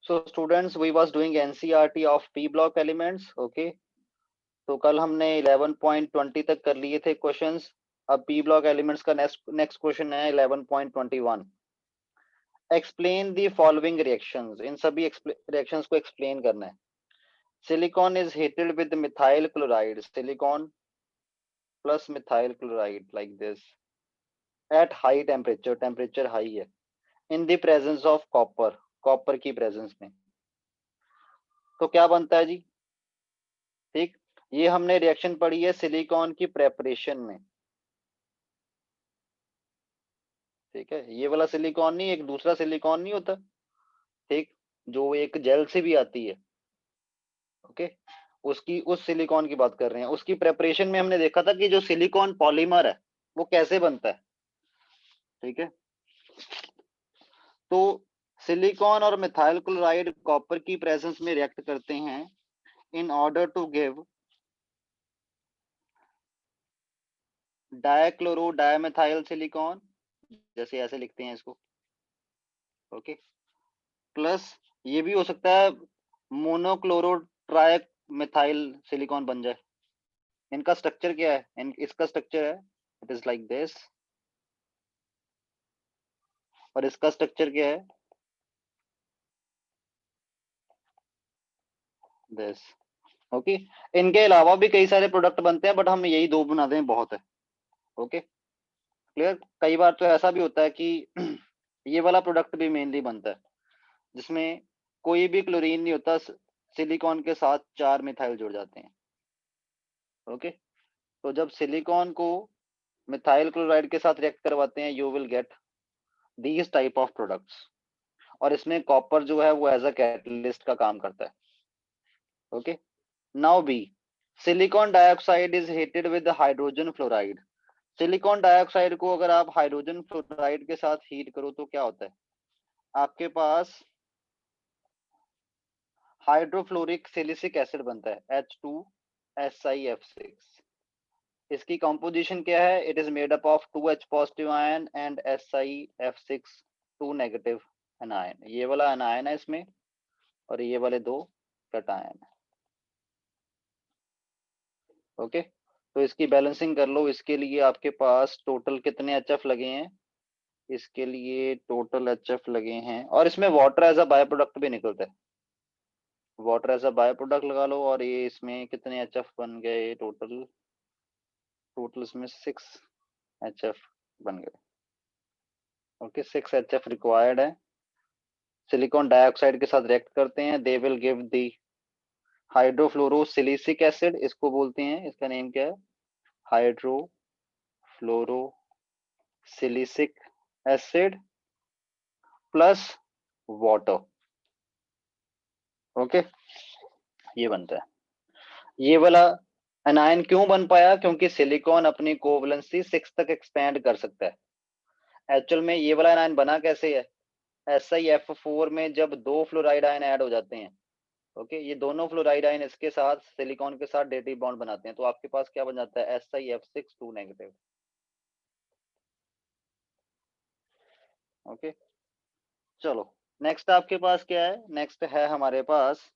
So students, we was doing NCERT of P block elements. Okay. तो कल हमने 11.20 तक कर लिए थे क्वेश्चंस. अब P block elements का नेक्स्ट क्वेश्चन है 11.21. Explain the following reactions. इन सभी रिएक्शंस को एक्सप्लेन करना है. Silicon is heated with methyl chloride. Silicon plus methyl chloride like this at high temperature. Temperature high है. In the presence of copper. Copper की presence में. तो क्या बनता है जी? ठीक. ये हमने रिएक्शन पढ़ी है सिलिकॉन की प्रेपरेशन में. ठीक है. ये वाला सिलिकॉन नहीं, एक दूसरा सिलिकॉन नहीं होता. ठीक. जो एक जेल से भी आती है. ओके. उसकी उस सिलिकॉन की बात कर रहे हैं. उसकी प्रेपरेशन में हमने देखा था कि जो सिलिकॉन पॉलीमर है वो कैसे बनता है. ठीक है. तो सिलिकॉन और मिथाइल क्लोराइड कॉपर की प्रेजेंस में रिएक्ट करते हैं in order to give dichloro dimethyl silicon. जैसे ऐसे लिखते हैं इसको. ओके. प्लस ये भी हो सकता है मोनोक्लोरो ट्राई मिथाइल सिलिकॉन बन जाए. इनका स्ट्रक्चर क्या है? इसका स्ट्रक्चर है इट इज लाइक दिस. और इसका स्ट्रक्चर क्या है? दिस. ओके. इनके अलावा भी कई सारे प्रोडक्ट बनते हैं बट हम यही दो बना दें बहुत है. ओके. क्लियर. कई बार तो ऐसा भी होता है कि ये वाला प्रोडक्ट भी मेनली बनता है जिसमें कोई भी क्लोरीन नहीं होता. सिलिकॉन के साथ 4 मिथाइल जुड़ जाते हैं. ओके. तो जब सिलिकॉन को मिथाइल क्लोराइड के साथ रिएक्ट करवाते हैं you will get these type of products. और इसमें कॉपर जो है वो एज अ कैटलिस्ट का काम करता है. Okay. Now B. Silicon dioxide is heated with hydrogen fluoride. Silicon dioxide को अगर आप हाइड्रोजन फ्लोराइड के साथ हीट करो तो क्या होता है? आपके पास हाइड्रोफ्लोरिक सिलिसिक एसिड बनता है H2SiF6. इसकी कंपोजिशन क्या है? It is made up of 2H positive ion and SiF6 2 negative anion. ये वाला एनायन है इसमें और ये वाले दो कैटायन है. ओके. तो इसकी बैलेंसिंग कर लो. इसके लिए आपके पास टोटल कितने HF लगे हैं? इसके लिए टोटल HF लगे हैं और इसमें water as a by product भी निकलता है. Water as a by product लगा लो और ये इसमें कितने HF बन गए? टोटल इसमें 6 HF बन गए. ओके. 6 HF रिक्वायर्ड है. सिलिकॉन डाइऑक्साइड के साथ रिएक्ट करते हैं. They will give the hydrofluorosilicic acid. इसको बोलते हैं, इसका नेम क्या है? Hydrofluorosilicic acid plus water. Okay. ये बनता है. ये वाला एनायन क्यों बन पाया? क्योंकि सिलिकॉन अपनी कोवलेंसी 6 तक एक्सपेंड कर सकता है. एक्चुअल में ये वाला एनायन बना कैसे है? SiF4 में जब 2 फ्लोराइड आयन ऐड हो जाते हैं. ओके. ये दोनों फ्लोराइड आयन इसके साथ सिलिकॉन के साथ डेटिव बॉन्ड बनाते हैं तो आपके पास क्या बन जाता है? SiF6 2 negative. ओके. चलो नेक्स्ट आपके पास क्या है? नेक्स्ट है हमारे पास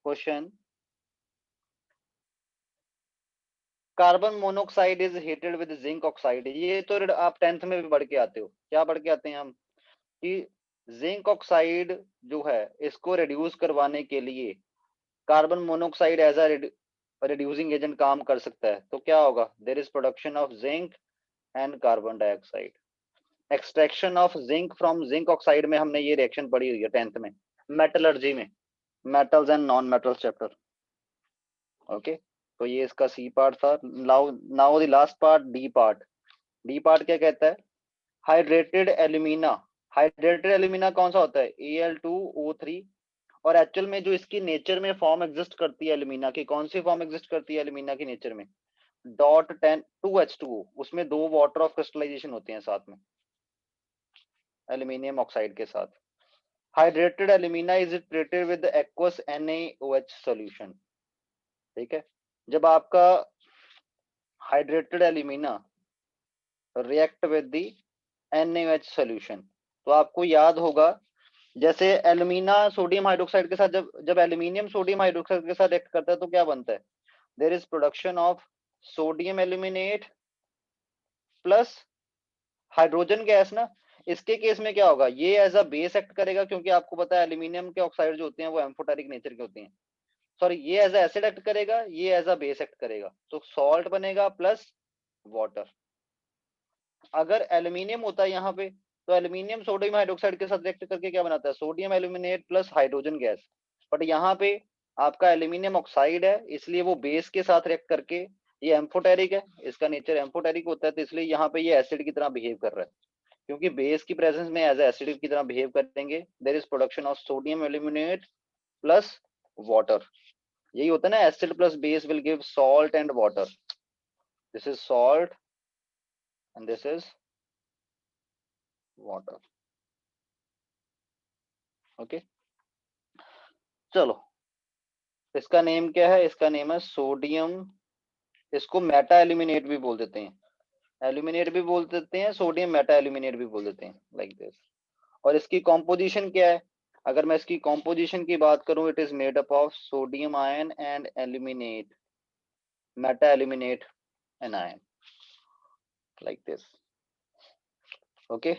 question. Carbon monoxide is heated with zinc oxide. ये तो आप 10th में भी पढ़ के आते हो. क्या पढ़ के आते हैं हम? कि जिंक ऑक्साइड जो है इसको रिड्यूस करवाने के लिए carbon monoxide as a reducing agent काम कर सकता है. तो क्या होगा? There is production of zinc and carbon dioxide. Extraction of zinc from zinc oxide में हमने ये रिएक्शन पढ़ी हुई है 10th में मेटलर्जी में. Metals and non metals chapter. Okay. तो ये इसका सी पार्ट था. Now the last part D part. D part क्या कहता है? Hydrated alumina. हाइड्रेटेड एल्यूमिना कौन सा होता है? Al2O3. और एक्चुअल में जो इसकी नेचर में फॉर्म एग्जिस्ट करती है एल्यूमिना की, कौन सी फॉर्म एग्जिस्ट करती है एल्यूमिना की नेचर में? .10 2H2O. उसमें 2 वाटर ऑफ क्रिस्टलाइजेशन होते हैं साथ में एल्यूमिनियम ऑक्साइड के साथ. Hydrated alumina is treated with aqueous NaOH solution. ठीक है. जब आपका hydrated alumina react with the NaOH solution तो आपको याद होगा जैसे एल्यूमिना सोडियम हाइड्रोक्साइड के साथ जब जब एल्यूमिनियम सोडियम हाइड्रोक्साइड के साथ रिएक्ट करता है तो क्या बनता है? There is production of sodium aluminate plus hydrogen gas ना। इसके केस में क्या होगा, ये एज अ बेस एक्ट करेगा, क्योंकि आपको पता है एल्यूमिनियम के ऑक्साइड जो होते हैं वो एम्फोटेरिक नेचर के होते हैं। सॉरी, ये एज अ एसिड एक्ट करेगा, ये एज अ बेस एक्ट करेगा, तो सॉल्ट बनेगा प्लस वाटर। अगर एल्यूमिनियम होता है यहाँ पे, तो एल्यूमिनियम सोडियम हाइड्रोक्साइड के साथ रिएक्ट करके क्या बनाता है? Sodium aluminate plus hydrogen gas. But यहाँ पे आपका एल्यूमिनियम ऑक्साइड है, इसलिए वो बेस के साथ रिएक्ट करके, ये एम्फोटेरिक है, इसका नेचर एम्फोटेरिक होता है, तो इसलिए यहाँ पे ये एसिड की तरह बिहेव कर रहा है। क्योंकि बेस की प्रेजेंस में एज एसिड की तरह बिहेव करेंगे, there is production of sodium aluminate plus water. यही होता है ना, acid plus base will give salt and water. This is salt and this is water. Okay, चलो, इसका नेम क्या है? इसका नेम है सोडियम। इसको मेटा एल्यूमिनेट भी बोल देते हैं, एल्यूमिनेट भी बोल देते हैं, सोडियम मेटा एल्यूमिनेट भी बोल देते हैं, लाइक दिस। और इसकी कॉम्पोजिशन क्या है? अगर मैं इसकी कॉम्पोजिशन की बात करूं, it is made up of sodium ion and aluminate, Meta aluminate anion, like this. Okay,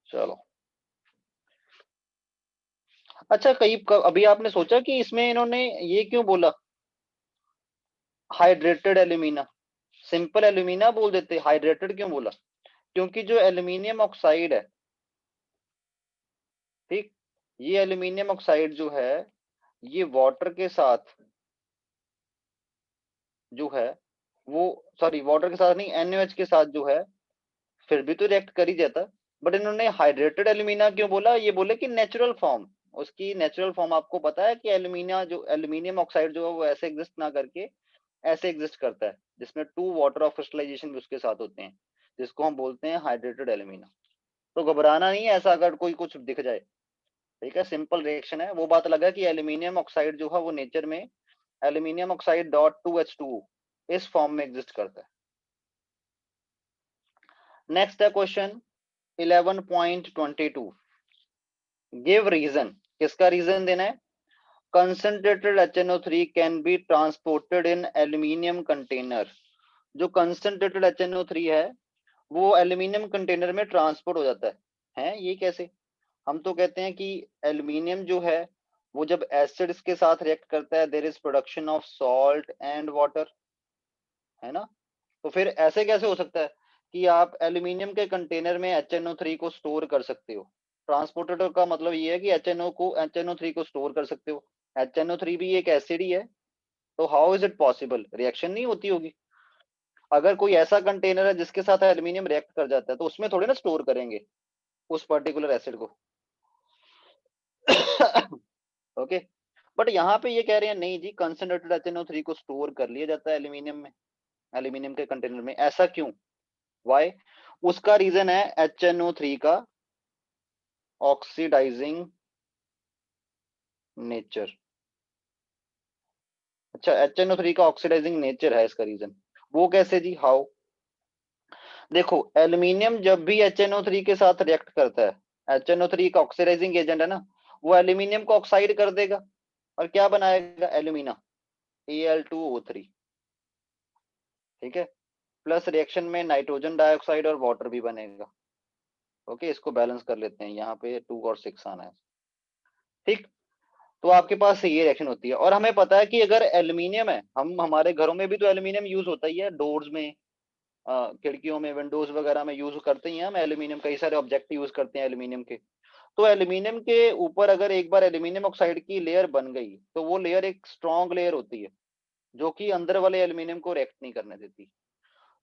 चलो। अच्छा, अभी आपने सोचा कि इसमें इन्होंने ये क्यों बोला हाइड्रेटेड एल्यूमिना? सिंपल एल्यूमिना बोल देते, हाइड्रेटेड क्यों बोला? क्योंकि जो एल्यूमिनियम ऑक्साइड है, ठीक, ये एल्यूमिनियम ऑक्साइड जो है, ये वाटर के साथ जो है वो, सॉरी वाटर के साथ नहीं, NaOH के साथ जो है, फिर भी तो रिएक्ट कर ही जाता। बट इन्होंने हाइड्रेटेड एल्यूमिना क्यों बोला? ये बोले कि नेचुरल फॉर्म, उसकी नेचुरल फॉर्म आपको पता है कि एल्यूमिना जो एल्यूमिनियम ऑक्साइड जो है वो ऐसे एग्जिस्ट ना करके ऐसे एग्जिस्ट करता है, जिसमें 2 वाटर ऑफ क्रिस्टलाइजेशन भी उसके साथ होते हैं, जिसको हम बोलते हैं हाइड्रेटेड एल्यूमिना। तो घबराना नहीं है ऐसा अगर कोई कुछ दिख जाए, ठीक है, सिंपल रिएक्शन है। वो बात लगा कि एल्यूमिनियम ऑक्साइड जो है वो नेचर में एल्यूमिनियम ऑक्साइड डॉट 2H2 इस फॉर्म में एग्जिस्ट करता है। नेक्स्ट है क्वेश्चन 11.22, गिव रीजन। किसका रीजन देना है? Concentrated HNO3 can be transported in aluminium container. जो कंसंट्रेटेड HNO3 है वो एल्यूमिनियम कंटेनर में ट्रांसपोर्ट हो जाता है ये कैसे? हम तो कहते हैं कि एल्यूमिनियम जो है वो जब एसिड्स के साथ रिएक्ट करता है, there is production of salt and water, है ना? तो फिर ऐसे कैसे हो सकता है कि आप एल्यूमिनियम के कंटेनर में HNO3 को स्टोर कर सकते हो? ट्रांसपोर्टेड का मतलब ये है कि HNO3 को स्टोर कर सकते हो। HNO3 भी एक एसिड ही है, तो how is it possible? Reaction नहीं होती होगी। अगर कोई ऐसा कंटेनर है जिसके साथ एल्यूमिनियम रिएक्ट कर जाता है, तो उसमें थोड़ी ना स्टोर करेंगे उस पर्टिकुलर एसिड को। ओके, बट यहाँ पे ये कह रहे हैं नहीं जी, कंसंट्रेटेड HNO3 को स्टोर कर लिया जाता है एल्यूमिनियम में, एल्यूमिनियम के कंटेनर में। ऐसा क्यों? वाई? उसका रीजन है HNO3 का ऑक्सीडाइजिंग नेचर। अच्छा, HNO3 का ऑक्सीडाइजिंग नेचर है इसका रीजन। वो कैसे जी, हाउ? देखो, एल्यूमिनियम जब भी HNO3 के साथ रिएक्ट करता है, HNO3 का ऑक्सीडाइजिंग एजेंट है ना, वो एल्यूमिनियम को ऑक्साइड कर देगा और क्या बनाएगा? एल्यूमिना, Al2O3, ठीक है, प्लस रिएक्शन में नाइट्रोजन डाइऑक्साइड और वाटर भी बनेगा। ओके, इसको बैलेंस कर लेते हैं, यहाँ पे 2 और 6 आना है, ठीक। तो आपके पास ये रिएक्शन होती है। और हमें पता है कि अगर एल्यूमिनियम है, हम हमारे घरों में भी तो एल्यूमिनियम यूज होता ही है, डोर्स में, खिड़कियों में, विंडोज वगैरह में यूज करते ही हैं हम एल्यूमिनियम, कई सारे ऑब्जेक्ट यूज करते हैं एल्यूमिनियम के। तो एल्यूमिनियम के ऊपर अगर एक बार एल्यूमिनियम ऑक्साइड की लेयर बन गई, तो वो लेयर एक स्ट्रॉन्ग लेयर होती है जो कि अंदर वाले एल्यूमिनियम को रिएक्ट नहीं करने देती।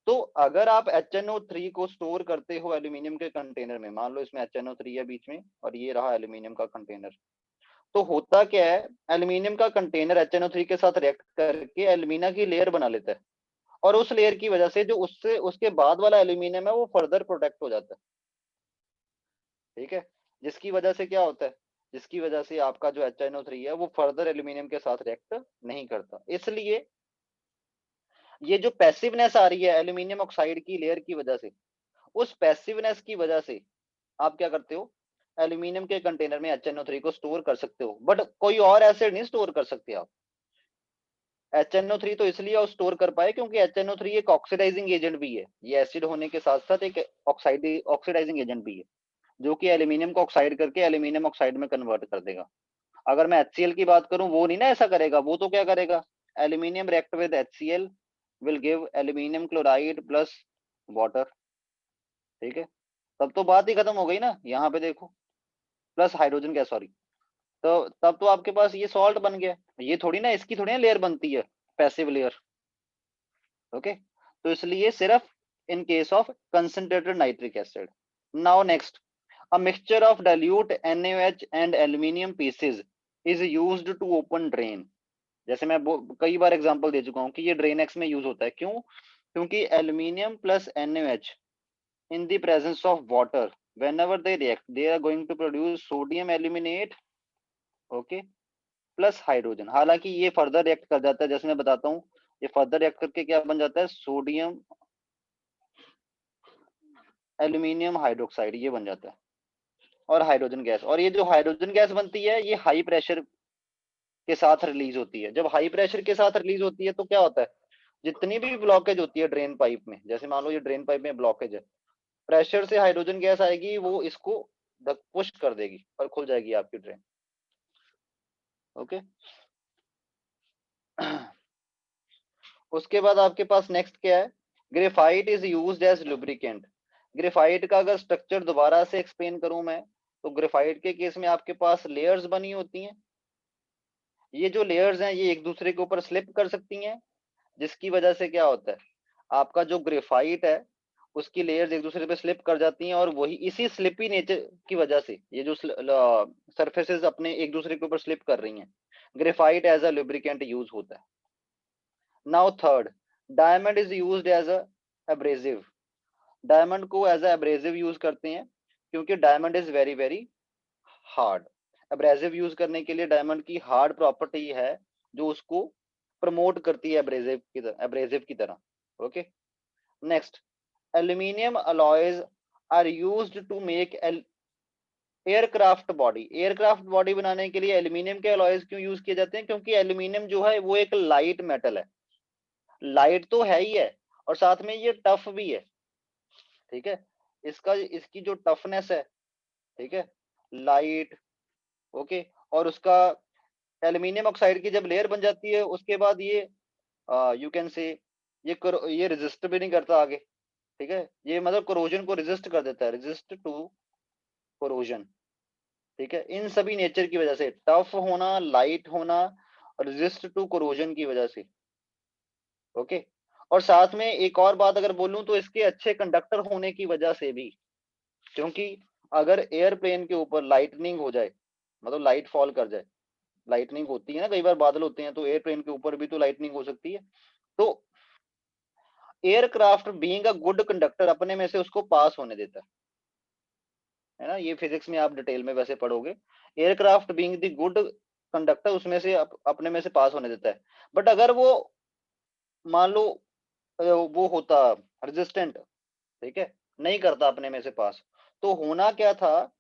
तो अगर आप HNO3 को स्टोर करते हो एल्यूमिनियम के कंटेनर में, मान लो इसमें HNO3 है बीच में और ये रहा एल्यूमिनियम का कंटेनर, तो होता क्या है, एल्यूमिनियम का कंटेनर HNO3 के साथ रिएक्ट करके एल्यूमिना की लेयर बना लेता है, और उस लेयर की वजह से जो उससे उसके बाद वाला एल्यूमिनियम है वो फर्दर प्रोटेक्ट हो जाता है, ठीक है। जिसकी वजह से क्या होता है, जिसकी वजह से आपका जो HNO3 है वो फर्दर एल्यूमिनियम के साथ रिएक्ट नहीं करता। इसलिए ये जो पैसिवनेस आ रही है एल्यूमिनियम ऑक्साइड की लेयर की वजह से, उस पैसिवनेस की वजह से आप क्या करते हो, एल्यूमिनियम के कंटेनर में HNO3 को स्टोर कर सकते हो, बट कोई और एसिड नहीं स्टोर कर सकते आप। HNO3 तो इसलिए स्टोर कर पाए क्योंकि HNO3 एक ऑक्सीडाइजिंग एजेंट भी है, ये एसिड होने के साथ साथ एक ऑक्सीडाइजिंग एजेंट भी है, जो कि एल्यूमिनियम को ऑक्साइड करके एल्यूमिनियम ऑक्साइड में कन्वर्ट कर देगा। अगर मैं HCl की बात करूं, वो नहीं ना ऐसा करेगा, वो तो क्या करेगा, aluminium react with HCl will give aluminium chloride plus water. ठीक है, तब तो बात ही खत्म हो गई ना, यहाँ पे देखो, प्लस हाइड्रोजन गैस, सॉरी। तो तब तो आपके पास ये सॉल्ट बन गया, ये थोड़ी ना, इसकी थोड़ी ना लेयर बनती है, पैसिव लेयर। ओके, तो इसलिए सिर्फ in case of concentrated nitric acid. Now next, a mixture of dilute NaOH and aluminium pieces is used to open drain। जैसे मैं कई बार एग्जांपल दे चुका हूं कि ये ड्रेन एक्स में यूज होता है, क्यों, क्योंकि aluminium plus NaOH in the presence of water, whenever they react, they are going to produce sodium aluminate, okay, plus hydrogen. हालांकि ये फर्दर रिएक्ट कर जाता है, जैसे मैं बताता हूँ, ये फर्दर रिएक्ट करके क्या बन जाता है, सोडियम एल्यूमिनियम हाइड्रोक्साइड, ये बन जाता है, और हाइड्रोजन गैस। और ये जो हाइड्रोजन गैस बनती है, ये हाई प्रेशर के साथ रिलीज होती है। जब हाई प्रेशर के साथ रिलीज होती है तो क्या होता है, जितनी भी ब्लॉकेज होती है ड्रेन पाइप में, जैसे मान लो ये ड्रेन पाइप में ब्लॉकेज है, प्रेशर से हाइड्रोजन गैस आएगी, वो इसको पुश कर देगी और खुल जाएगी आपकी ड्रेन। ओके, उसके बाद आपके पास नेक्स्ट क्या है, graphite is used as lubricant. Graphite का अगर स्ट्रक्चर दोबारा से एक्सप्लेन करूं मैं, तो ग्रेफाइट के केस में आपके पास लेयर्स बनी होती हैं। ये जो लेयर्स हैं ये एक दूसरे के ऊपर स्लिप कर सकती हैं, जिसकी वजह से क्या होता है, आपका जो ग्रेफाइट है उसकी लेयर्स एक दूसरे पे स्लिप कर जाती हैं, और वही इसी स्लिपी नेचर की वजह से ये जो सरफेसेस अपने एक दूसरे के ऊपर स्लिप कर रही हैं, graphite as a lubricant use होता है। Now third, diamond is used as a abrasive. Diamond को एज अ एब्रेसिव यूज करते हैं क्योंकि diamond is very very hard. Abrasive use करने के लिए डायमंड की हार्ड प्रॉपर्टी है जो उसको प्रमोट करती है एब्रेसिव की तरह। Okay, next, aluminium alloys are used to make aircraft body. Aircraft body बनाने के लिए एल्यूमिनियम के अलॉयज क्यों यूज किए जाते हैं, क्योंकि एल्यूमिनियम जो है वो एक लाइट मेटल है, लाइट तो है ही है, और साथ में ये टफ भी है। ठीक है, इसकी जो टफनेस है, ठीक है, लाइट, ओके, और उसका एल्यूमिनियम ऑक्साइड की जब लेयर बन जाती है उसके बाद ये यू कैन से ये रेजिस्ट भी नहीं करता आगे। ठीक है, ये मतलब कोरोजन को रेजिस्ट कर देता है, रेजिस्ट टू कोरोजन। ठीक है, इन सभी नेचर की वजह से, टफ होना, लाइट होना, रेजिस्ट टू कोरोजन की वजह से। ओके, और साथ में एक और बात अगर बोलूं तो इसके अच्छे कंडक्टर होने की वजह से भी, क्योंकि अगर एयरप्लेन के ऊपर लाइटनिंग हो जाए, मतलब लाइट फॉल कर जाए, लाइटनिंग होती है ना, कई बार बादल होते हैं तो एयरप्लेन के ऊपर भी तो लाइटनिंग हो सकती है, तो aircraft being a good conductor अपने में से उसको पास होने देता है ना, ये फिजिक्स में आप डिटेल में वैसे पढ़ोगे, aircraft being the good conductor उसमें से अपने में से पास होने देता है। बट अगर वो मान लो वो होता रेजिस्टेंट, ठीक है, नहीं करता अपने में से पास, तो होना क्या था,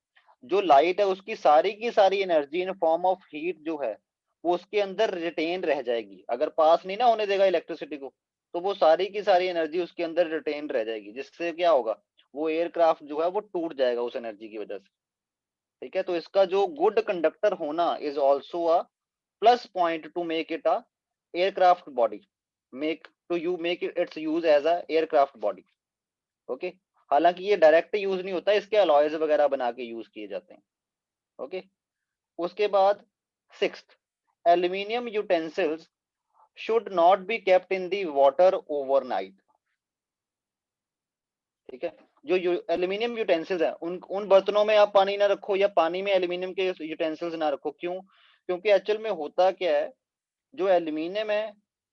जो लाइट है उसकी सारी की सारी energy in form of heat जो है वो उसके अंदर रिटेन रह जाएगी। अगर पास नहीं ना होने देगा इलेक्ट्रिसिटी को, तो वो सारी की सारी एनर्जी उसके अंदर रिटेन रह जाएगी, जिससे क्या होगा, वो एयरक्राफ्ट जो है वो टूट जाएगा उस एनर्जी की वजह से। ठीक है, तो इसका जो गुड कंडक्टर होना is also a plus point to make it a aircraft body, make its use as a aircraft body. Okay, हालांकि ये डायरेक्ट यूज नहीं होता, इसके अलॉयज वगैरह बना के यूज किए जाते हैं। ओके, उसके बाद sixth, aluminium utensils should not be kept in the water overnight. ठीक है, जो एल्यूमिनियम यूटेंसिल्स है उन उन बर्तनों में आप पानी ना रखो, या पानी में एल्यूमिनियम के यूटेंसिल्स ना रखो। क्यों, क्योंकि एक्चुअल में होता क्या है, जो एल्यूमिनियम है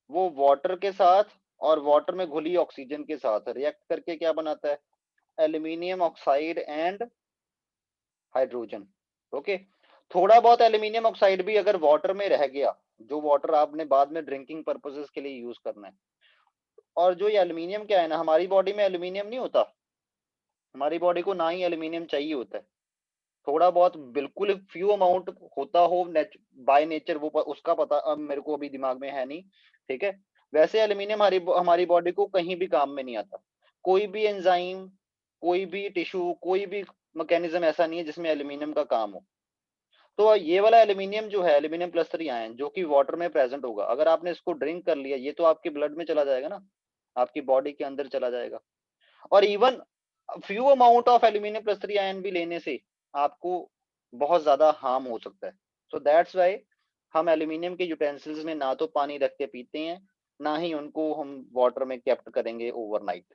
वो वाटर के साथ और वाटर में घुली ऑक्सीजन के साथ रिएक्ट करके क्या बनाता है, aluminium oxide and hydrogen. Okay, थोड़ा बहुत एल्यूमिनियम ऑक्साइड भी अगर वाटर में रह गया, जो वाटर आपने बाद में ड्रिंकिंग पर्पसेस के लिए यूज करना है, और जो ये एल्यूमिनियम क्या है ना, हमारी बॉडी में एल्यूमिनियम नहीं होता, हमारी बॉडी को ना ही एल्यूमिनियम चाहिए होता है। थोड़ा बहुत बिल्कुल फ्यू अमाउंट होता हो बाय नेचर, वो उसका पता अब मेरे को अभी दिमाग में है नहीं, ठीक है। वैसे एल्यूमिनियम हमारी हमारी बॉडी को कहीं भी काम में नहीं आता। कोई भी एंजाइम, कोई भी टिश्यू, कोई भी मैकेनिज्म ऐसा नहीं है जिसमें एल्यूमिनियम का काम हो। तो ये वाला एल्यूमिनियम जो है, एल्यूमिनियम प्लस 3 आयन, जो कि वाटर में प्रेजेंट होगा, अगर आपने इसको ड्रिंक कर लिया, ये तो आपके ब्लड में चला जाएगा ना, आपकी बॉडी के अंदर चला जाएगा। और even few amount of aluminium plus 3 ion भी लेने से आपको बहुत ज्यादा हार्म हो सकता है। सो दैट्स वाई हम एल्यूमिनियम के यूटेंसिल्स में ना तो पानी रख के पीते हैं, ना ही उनको हम वाटर में केप्ट करेंगे ओवरनाइट।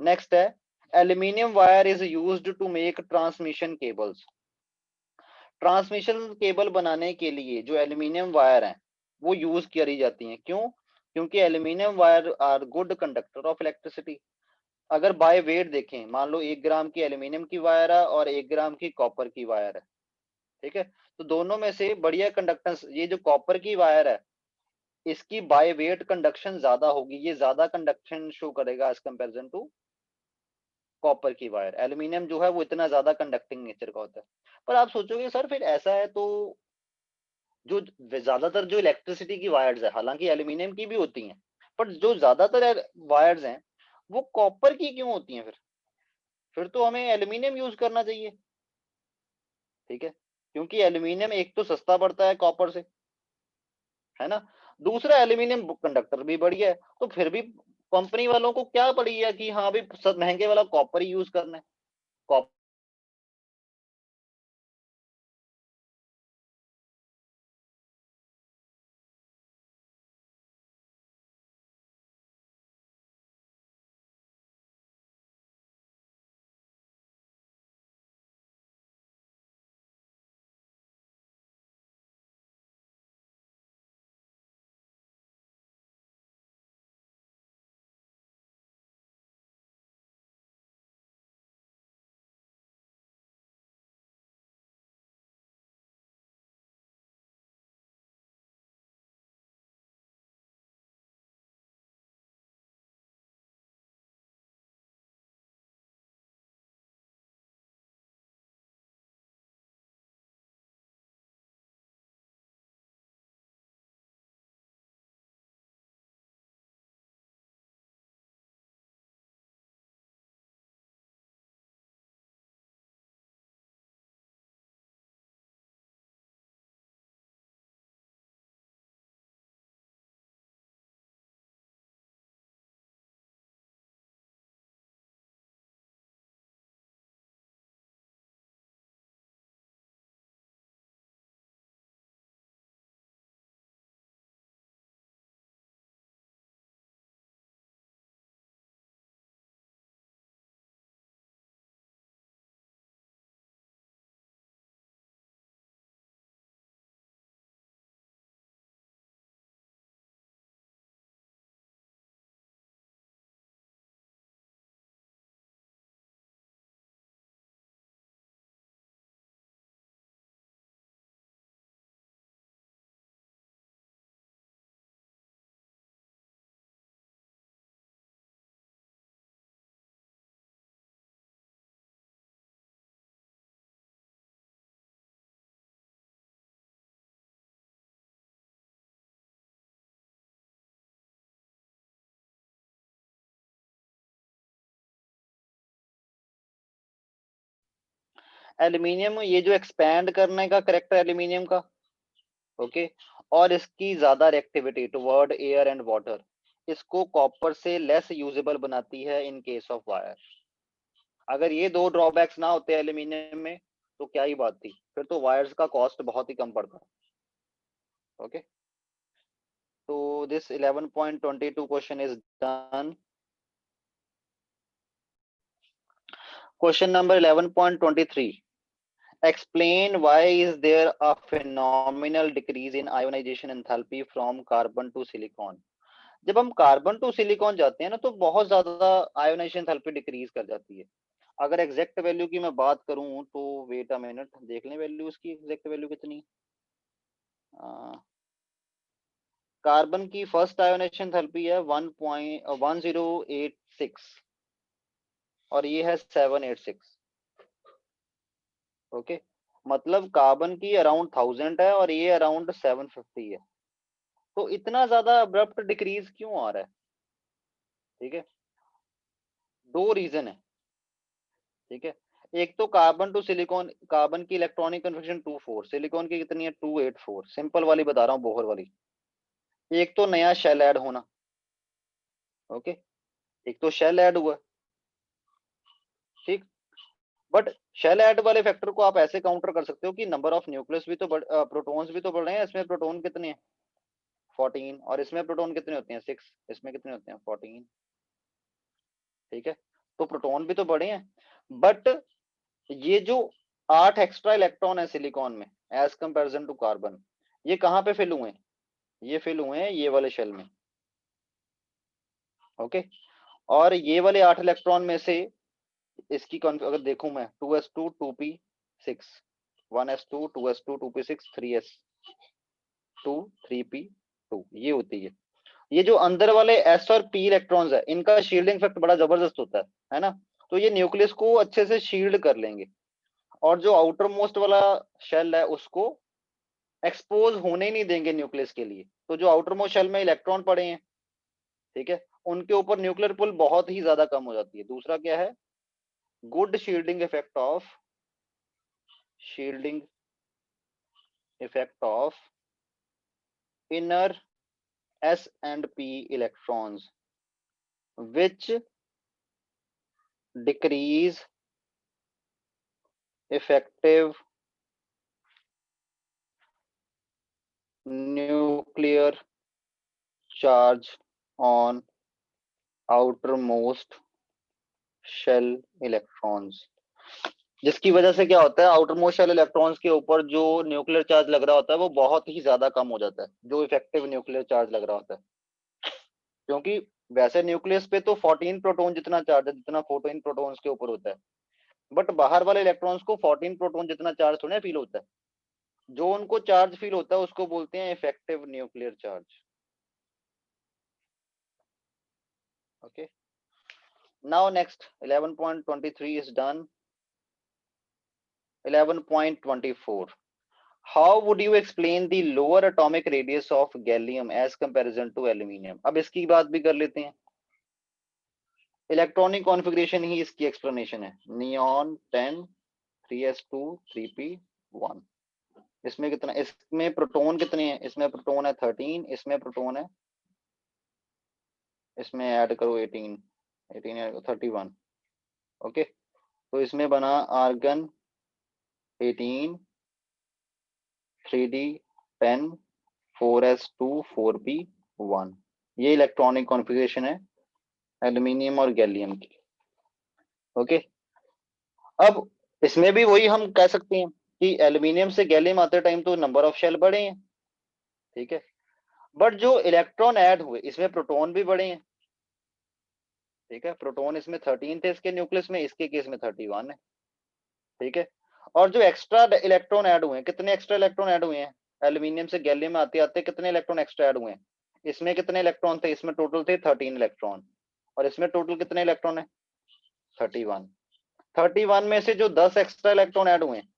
नेक्स्ट है, aluminium wire is used to make transmission cables. Transmission cable बनाने के लिए जो एल्यूमिनियम वायर हैं वो यूज करी जाती हैं। क्यों? क्योंकि aluminium wire are good conductor of electricity. अगर बाय वेट देखें, मान लो 1 ग्राम की एल्यूमिनियम की वायर है और 1 ग्राम की कॉपर की वायर है, ठीक है, तो दोनों में से बढ़िया कंडक्टेंस, ये जो कॉपर की वायर है, इसकी बाय वेट कंडक्शन ज्यादा होगी, ये ज्यादा कंडक्शन शो करेगा एज कंपेरिजन टू कॉपर की वायर। एल्यूमिनियम जो है वो इतना ज्यादा कंडक्टिंग नेचर का होता है। पर आप सोचोगे सर फिर ऐसा है तो जो ज्यादातर जो इलेक्ट्रिसिटी की वायर्स है, हालांकि एल्यूमिनियम की भी होती हैं, पर जो ज्यादातर वायर्स हैं वो कॉपर की क्यों होती हैं? फिर तो हमें एल्यूमिनियम यूज करना चाहिए, ठीक है, क्योंकि एल्यूमिनियम एक तो सस्ता पड़ता है कॉपर से, है ना, दूसरा एल्यूमिनियम कंडक्टर भी बढ़िया है। तो फिर भी कंपनी वालों को क्या पड़ी है कि हाँ भाई सब महंगे वाला कॉपर ही यूज करना है। कॉपर एल्यूमिनियम, ये जो एक्सपैंड करने का करेक्टर एल्यूमिनियम का, ओके, और इसकी ज्यादा reactivity toward air and water, इसको कॉपर से लेस यूजेबल बनाती है इन केस ऑफ वायर। अगर ये दो ड्रॉबैक्स ना होते एल्यूमिनियम में तो क्या ही बात थी, फिर तो वायर्स का कॉस्ट बहुत ही कम पड़ता। ओके, तो this 11.22 question is done. Question number 11.23, explain why is there a phenomenal decrease in ionization enthalpy from carbon to silicon। जब हम कार्बन टू सिलिकॉन जाते हैं ना तो बहुत ज्यादा आयोनाइजेशन एंथैल्पी डिक्रीज कर जाती है। अगर एग्जैक्ट वैल्यू की मैं बात करूं तो वेट अ मिनट, देख लें वैल्यू, इसकी एग्जैक्ट वैल्यू कितनी। कार्बन की फर्स्ट आयोनाइजेशन एंथैल्पी है 1.1086 और ये है 786। ओके, मतलब कार्बन की अराउंड 1000 है और ये अराउंड 750 है, तो इतना ज्यादा अब्रप्ट डिक्रीज क्यों आ रहा है? ठीक है, दो रीजन है। ठीक है, एक तो कार्बन टू सिलिकॉन, कार्बन की इलेक्ट्रॉनिक कन्फिग्रेशन 24, सिलिकॉन की कितनी है 284, सिंपल वाली बता रहा हूँ, बोहर वाली। एक तो नया शेल ऐड होना, ओके, एक तो शेल ऐड हुआ, ठीक। बट शेल ऐड वाले फैक्टर को आप ऐसे काउंटर कर सकते हो कि नंबर ऑफ न्यूक्लियस भी तो प्रोटॉन्स भी तो बढ़ रहे हैं, इसमें प्रोटॉन कितने हैं 14, और इसमें प्रोटॉन कितने होते हैं 6, इसमें कितने होते हैं 14। ठीक है, तो प्रोटॉन भी तो बढ़े हैं, बट ये जो 8 एक्स्ट्रा इलेक्ट्रॉन है सिलिकॉन में एज कंपेरिजन टू कार्बन, ये कहाँ पे फिल हुए हैं? ये फिल हुए हैं ये वाले शेल में, ओके। और ये वाले 8 इलेक्ट्रॉन में से इसकी अगर देखूं मैं 2s2 2p6, 1s2 2s2 2p6 3s2 3p2, ये होती है। ये जो अंदर वाले s और p इलेक्ट्रॉन्स है, इनका शील्डिंग इफेक्ट बड़ा जबरदस्त होता है ना, तो ये न्यूक्लियस को अच्छे से शील्ड कर लेंगे, और जो आउटर मोस्ट वाला शेल है उसको एक्सपोज होने ही नहीं देंगे न्यूक्लियस के लिए। तो जो आउटर मोस्ट शेल में इलेक्ट्रॉन पड़े हैं, ठीक है, उनके ऊपर न्यूक्लियर पुल बहुत ही ज्यादा कम हो जाती है। दूसरा क्या है, good shielding effect of inner s and p electrons which decrease effective nuclear charge on outermost shell electrons, जिसकी वजह से क्या होता है, आउटर मोस्ट शेल इलेक्ट्रॉन्स के ऊपर जो न्यूक्लियर चार्ज लग रहा होता है वो बहुत ही ज्यादा कम हो जाता है, जो इफेक्टिव न्यूक्लियर चार्ज लग रहा होता है। क्योंकि वैसे न्यूक्लियस पे तो 14 प्रोटॉन जितना चार्ज है जितना 14 प्रोटॉन्स के ऊपर होता है, बट बाहर वाले इलेक्ट्रॉन्स को 14 प्रोटॉन जितना चार्ज थोड़ा फील होता है। जो उनको चार्ज फील होता है उसको बोलते हैं effective nuclear charge, okay. Now next 11.23 is done. 11.24, how would you explain the lower atomic radius of gallium as comparison to aluminium? अब इसकी बात भी कर लेते हैं, इलेक्ट्रॉनिक कॉन्फ़िगरेशन ही इसकी एक्सप्लेनेशन है। नियॉन 10 3s2 3p1, इसमें कितना, इसमें प्रोटॉन कितने हैं, इसमें प्रोटॉन है 13, इसमें प्रोटॉन है, इसमें ऐड करो 18, 18 31, ओके। तो इसमें बना आर्गन 18 3d10 4s2 4p1, ये इलेक्ट्रॉनिक कॉन्फ़िगरेशन है एल्यूमिनियम और गैलियम की, ओके। अब इसमें भी वही हम कह सकते हैं कि एल्यूमिनियम से गैलियम आते टाइम तो नंबर ऑफ शेल बढ़े हैं, ठीक है, बट जो इलेक्ट्रॉन ऐड हुए इसमें प्रोटॉन भी बढ़े हैं, ठीक है। प्रोटॉन इसमें 13 थे इसके न्यूक्लियस में, इसके केस में 31 है, ठीक है। और जो एक्स्ट्रा इलेक्ट्रॉन ऐड हुए हैं, कितने एक्स्ट्रा इलेक्ट्रॉन ऐड हुए हैं, एल्यूमिनियम से गैलियम में आते आते कितने इलेक्ट्रॉन एक्स्ट्रा ऐड हुए हैं, इसमें कितने इलेक्ट्रॉन थे, इसमें टोटल थे 13 इलेक्ट्रॉन, और इसमें टोटल कितने इलेक्ट्रॉन है 31। 31 में से जो 10 एक्स्ट्रा इलेक्ट्रॉन ऐड हुए हैं,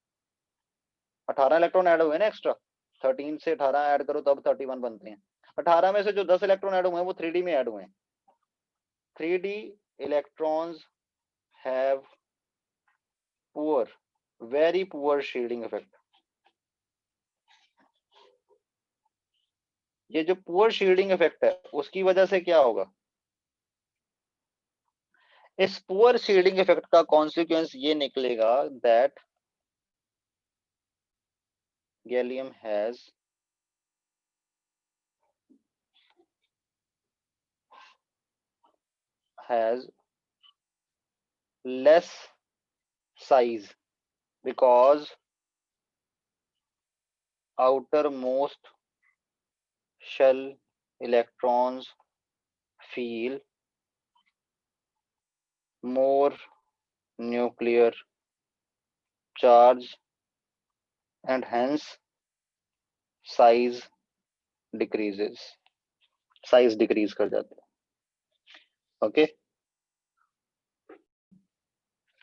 18 इलेक्ट्रॉन ऐड हुए ना एक्स्ट्रा, 13 से 18 ऐड करो तब 31 बनते हैं। 18 में से जो 10 इलेक्ट्रॉन ऐड हुए हैं वो 3D में ऐड हुए हैं। 3D electrons have poor, very poor shielding effect। ये जो पुअर शील्डिंग इफेक्ट है उसकी वजह से क्या होगा, इस पुअर शील्डिंग इफेक्ट का कॉन्सिक्वेंस ये निकलेगा that gallium has less size because outermost shell electrons feel more nuclear charge and hence size decreases, size decrease कर जाते हैं, okay.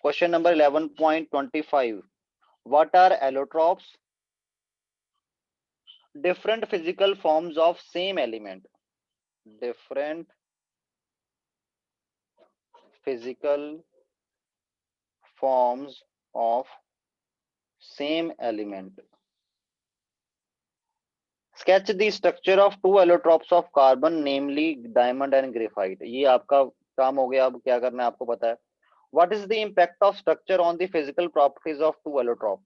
Question number 11.25, What are allotropes? Different physical forms of same element. Different physical forms of same element. Sketch the structure of two allotropes of carbon, namely diamond and graphite. ये आपका काम हो गया. अब क्या करना है आपको पता है. What is the impact of structure on the physical properties of two allotrope?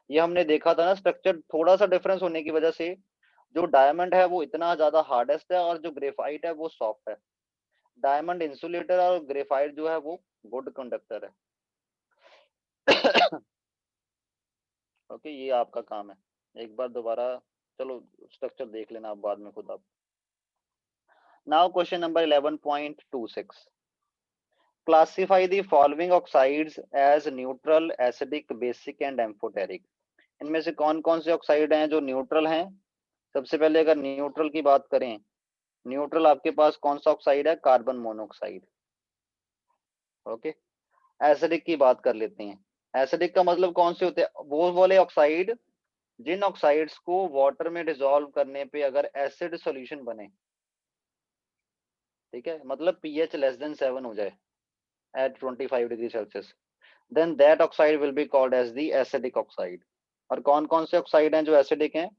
ये हमने देखा था ना, स्ट्रक्चर थोड़ा सा डिफरेंस होने की वजह से जो डायमंड है वो इतना ज्यादा हार्डेस्ट है और जो ग्रेफाइट है वो सॉफ्ट है. डायमंड इंसुलेटर और ग्रेफाइट जो है वो गुड कंडक्टर है. ओके, ये आपका काम है. एक बार दोबारा चलो स्ट्रक्चर देख लेना आप बाद में खुद आप. Now question number 11.26. Classify the following oxides as neutral, acidic, basic and amphoteric. इनमें से कौन कौन से ऑक्साइड हैं जो न्यूट्रल हैं. सबसे पहले अगर न्यूट्रल की बात करें, न्यूट्रल आपके पास कौन सा ऑक्साइड है, कार्बन मोनोऑक्साइड. ओके. एसिडिक की बात कर लेते हैं. एसिडिक का मतलब कौन से होते हैं, वो वाले ऑक्साइड जिन ऑक्साइड्स को वाटर में डिसॉल्व करने पे अगर एसिड सॉल्यूशन बने, ठीक है, मतलब पीएच लेस देन 7 हो जाए at 25 degree Celsius, then that oxide will be called as the acidic oxide. और कौन कौन से ऑक्साइड हैं जो एसिडिक हैं.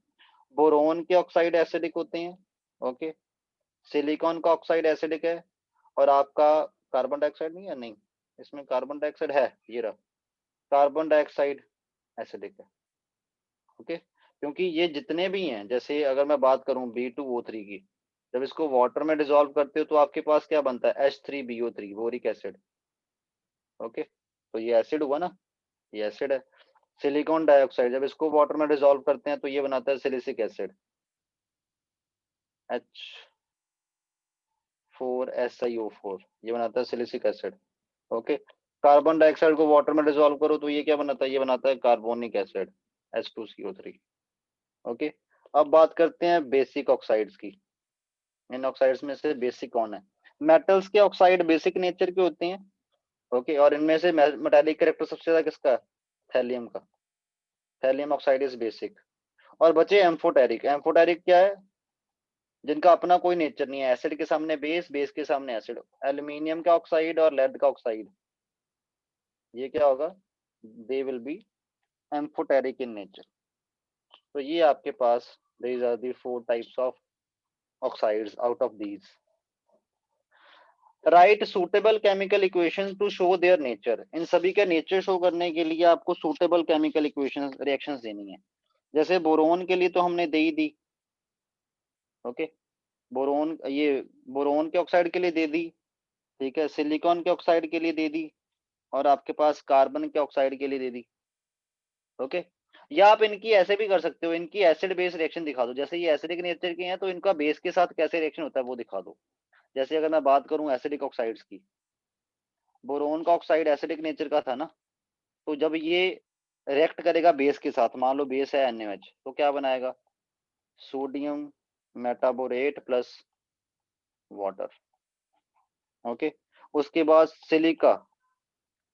बोरोन के ऑक्साइड एसिडिक होते हैं. ओके. सिलिकॉन का ऑक्साइड एसिडिक है. और आपका कार्बन डाइऑक्साइड नहीं है, नहीं, इसमें कार्बन डाइऑक्साइड है, ये रहा, कार्बन डाइऑक्साइड एसिडिक है. ओके. क्योंकि ये जितने भी हैं, जैसे अगर मैं बात करूं B2O3 की, जब इसको वाटर में डिसॉल्व करते हो तो आपके पास क्या बनता है, H3BO3, बोरिक एसिड. ओके. तो ये एसिड हुआ ना, ये एसिड है. सिलिकॉन डाइऑक्साइड जब इसको वाटर में डिसॉल्व करते हैं तो ये बनाता है सिलिसिक एसिड, H4SiO4, ये बनाता है silicic acid. Okay. Carbon dioxide को वाटर में डिसॉल्व करो तो ये क्या बनाता है, ये बनाता है कार्बोनिक एसिड, H2CO3. ओके. अब बात करते हैं बेसिक ऑक्साइड्स की. इन ऑक्साइड्स में से बेसिक कौन है. मेटल्स के ऑक्साइड बेसिक नेचर के होते हैं. ओके. और इनमें से मेटालिक कैरेक्टर सबसे ज्यादा किसका, थैलियम का. Thallium oxide is basic. और बचे एम्फोटेरिक. एम्फोटेरिक क्या है, जिनका अपना कोई नेचर नहीं है, एसिड के सामने बेस, बेस के सामने एसिड. एल्यूमिनियम का ऑक्साइड और लेड का ऑक्साइड, ये क्या होगा, they will be amphoteric in nature. तो ये आपके पास these are the four types of oxides. Out of these, write suitable chemical equation to show their nature. इन सभी का नेचर शो करने के लिए आपको सुटेबल केमिकल इक्वेशन रिएक्शंस देनी है. जैसे बोरोन के लिए तो हमने दे ही दी. ओके. बोरोन, ये बोरोन के ऑक्साइड के लिए दे दी, ठीक है. सिलिकॉन के ऑक्साइड के लिए दे दी. और आपके पास कार्बन के ऑक्साइड के लिए दे दी. ओके. या आप इनकी ऐसे भी कर सकते हो, इनकी एसिड बेस रिएक्शन दिखा दो. जैसे ये एसिडिक नेचर के हैं तो इनका बेस के साथ कैसे रिएक्शन होता है वो दिखा दो. जैसे अगर मैं बात करूं एसिडिक ऑक्साइड्स की, बोरोन का ऑक्साइड एसिडिक नेचर का था ना, तो जब ये रिएक्ट करेगा बेस के साथ, मान लो बेस है NaOH, तो क्या बनाएगा, sodium metaborate plus water. Okay. उसके बाद सिलिका,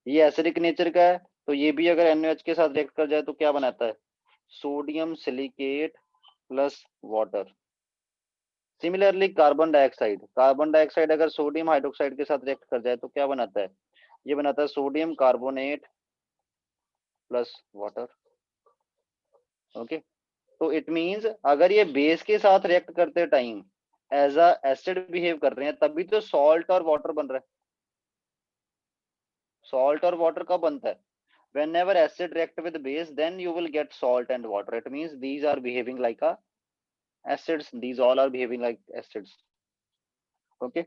ये एसिडिक नेचर का है, तो ये भी अगर NaOH के साथ रिएक्ट कर जाए तो क्या बनाता है, sodium silicate plus water. Similarly carbon dioxide, carbon dioxide अगर सोडियम हाइड्रोक्साइड के साथ रिएक्ट कर जाए तो क्या बनाता है, ये बनाता है sodium carbonate plus water. Okay. तो इट मींस अगर ये बेस के साथ रिएक्ट करते time as a acid behave कर रहे हैं, तभी तो सॉल्ट और वाटर बन रहा है. सॉल्ट और वाटर कब बनता है, whenever acid react with base then you will get salt and water. It means these are behaving like a acids, these all are behaving like acids. Okay.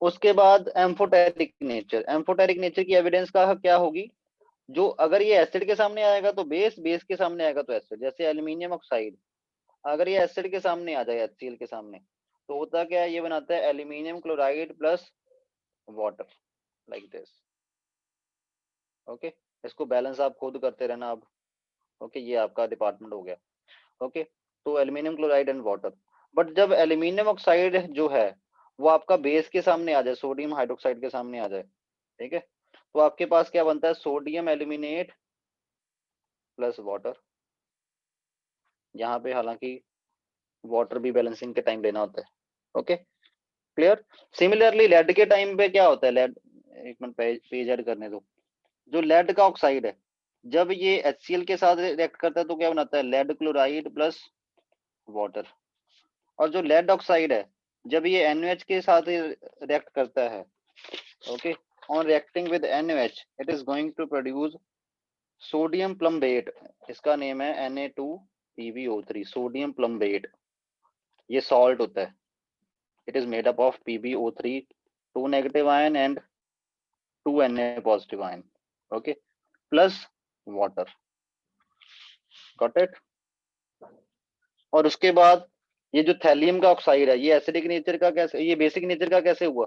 उसके बाद एम्फोटेरिक नेचर. एम्फोटेरिक नेचर की evidence का क्या होगी, जो अगर ये acid के सामने आएगा तो बेस, बेस के सामने आएगा तो एसिड. जैसे एल्यूमिनियम ऑक्साइड अगर ये एसिड के सामने आ जाए, HCl के सामने, तो होता क्या है, ये बनाता है aluminium chloride plus water, like this. Okay. इसको बैलेंस आप खुद करते रहना अब. ओके. ये आपका डिपार्टमेंट हो गया. ओके. तो aluminium chloride and water. But जब एल्यूमिनियम ऑक्साइड जो है वो आपका बेस के सामने आ जाए, सोडियम हाइड्रोक्साइड के सामने आ जाए, ठीक है, तो आपके पास क्या बनता है, सोडियम एल्यूमिनेट प्लस वाटर। यहाँ पे हालांकि वाटर भी बैलेंसिंग के टाइम लेना होता है। Okay clear. सिमिलरली लेड के टाइम पे क्या होता है, लेड, एक मिनट पेज ऐड करने दो। जो लेड का ऑक्साइड है, जब ये HCl के साथ रिएक्ट करता है तो क्या बनाता है, लेड क्लोराइड प्लस वाटर। और जो लेड ऑक्साइड है, जब ये NaOH के साथ रिएक्ट करता है, okay, on reacting with NaOH it is going to produce sodium plumbate. इसका नेम है Na2PbO3, सोडियम प्लम्बेट। ये सॉल्ट होता है। It is made up of PbO3, 2 negative ion and 2 Na positive ion, okay, plus water. Got it. और उसके बाद ये जो थैलियम का ऑक्साइड है, ये एसिडिक नेचर का कैसे, ये बेसिक नेचर का कैसे हुआ?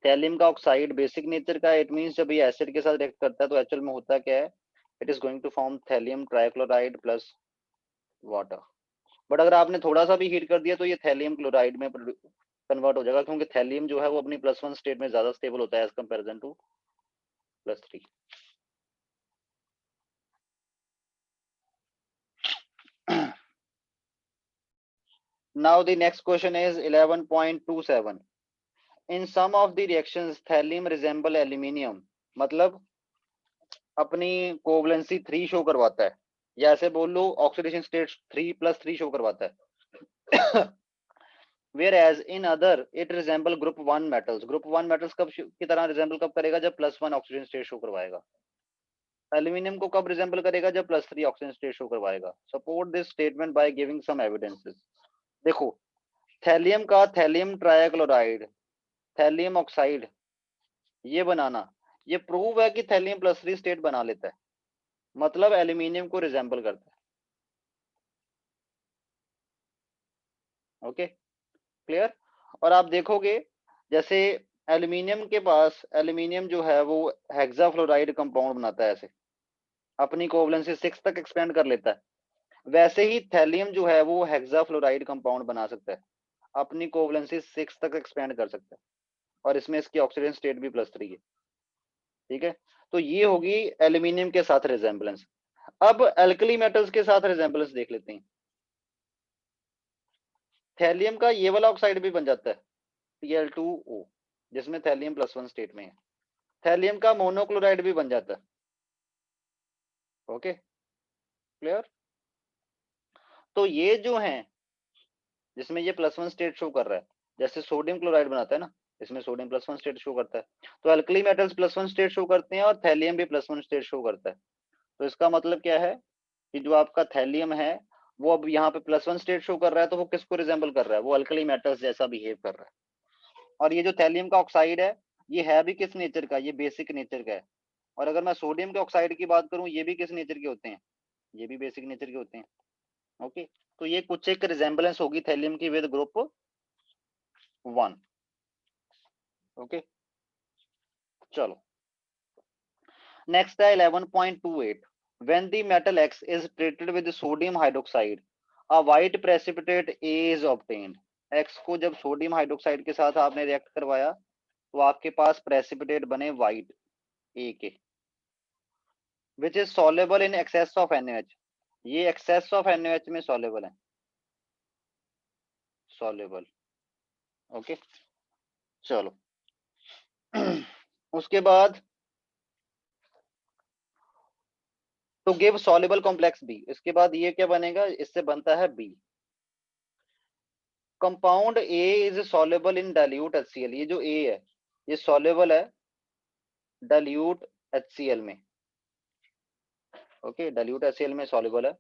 थैलियम का ऑक्साइड बेसिक नेचर का, इट मींस जब ये एसिड के साथ रिएक्ट करता है तो एक्चुअल में होता क्या है, it is going to form thallium trichloride plus water. But अगर आपने थोड़ा सा भी हीट कर दिया तो ये थैलियम क्लोराइड में कन्वर्ट हो जाएगा, क्योंकि थैलियम जो है वो अपनी +1 स्टेट में ज्यादा स्टेबल होता है as comparison to +3। Now the next question is 11.27. In some of the reactions thallium resemble aluminium, मतलब अपनी कोवलेंसी 3 शो करवाता है, या ऐसे बोल लो ऑक्सीडेशन स्टेट 3+3 शो करवाता है। Whereas in other it resemble group 1 metals. Group 1 metals कब की तरह रिजेंबल कब करेगा, जब +1 ऑक्सीजन स्टेट शो करवाएगा। एल्यूमिनियम को कब रिजेंबल करेगा, जब +3 ऑक्सीजन स्टेट शो करवाएगा। Support this statement by giving some evidences. देखो, थैलियम का थैलियम ट्राइक्लोराइड, थैलियम ऑक्साइड, ये बनाना, ये प्रूव है कि थैलियम +3 स्टेट बना लेता है, मतलब एल्यूमिनियम को रिजेंबल करता है। Okay clear. और आप देखोगे जैसे एल्यूमिनियम के पास, एल्यूमिनियम जो है वो हेक्साफ्लोराइड कंपाउंड बनाता है, ऐसे अपनी कोवलेंसी 6 तक एक्सपेंड कर लेता है। वैसे ही थैलियम जो है वो हेक्साफ्लोराइड कंपाउंड बना सकता है, अपनी कोवलेंसी 6 तक एक्सपेंड कर सकता है, और इसमें इसकी ऑक्सीजन स्टेट भी +3 है। ठीक है, तो ये होगी एल्यूमिनियम के साथ रिजेंबलेंस। अब एल्कली मेटल्स के साथ रिजेंबलेंस देख लेते हैं। थैलियम का ये वाला ऑक्साइड भी बन जाता है Cl2O, जिसमें थैलियम +1 स्टेट में है। थैलियम का मोनोक्लोराइड भी बन जाता है। Okay clear. तो ये जो है जिसमें ये +1 स्टेट शो कर रहा है, जैसे सोडियम क्लोराइड बनाता है ना, इसमें सोडियम +1 स्टेट शो करता है, तो अल्कली मेटल्स +1 स्टेट शो करते हैं और थैलियम भी +1 स्टेट शो करता है। तो इसका मतलब क्या है कि जो आपका थैलियम है वो अब यहाँ पे +1 स्टेट शो कर रहा है, तो वो किसको रिजेंबल कर रहा है, वो अल्कली मेटल्स जैसा बिहेव कर रहा है। और ये जो थैलियम का ऑक्साइड ये है भी किस नेचर का, ये बेसिक नेचर का है। और अगर मैं सोडियम के ऑक्साइड की बात करूं, ये भी किस नेचर के होते हैं, ये भी बेसिक नेचर के होते हैं। ओके, तो ये कुछ एक रिजेंबलेंस होगी थैलियम की विद ग्रुप 1। ओके चलो नेक्स्ट है 11.28। when the metal X is treated with sodium hydroxide a white precipitate A is obtained। X को जब सोडियम हाइड्रोक्साइड के साथ आपने रिएक्ट करवाया तो आपके पास प्रेसिपिटेट बने व्हाइट A के, which is soluble in excess of NaOH। ये excess of NaOH में soluble है, soluble। ओके चलो उसके बाद तो गिव सॉल्युबल कॉम्प्लेक्स बी। इसके बाद ये क्या बनेगा, इससे बनता है B. Compound A is soluble in dilute HCl। ये जो ए है ये सॉल्युबल है डाइल्यूट HCl में। ओके डाइल्यूट HCl में सॉल्युबल है।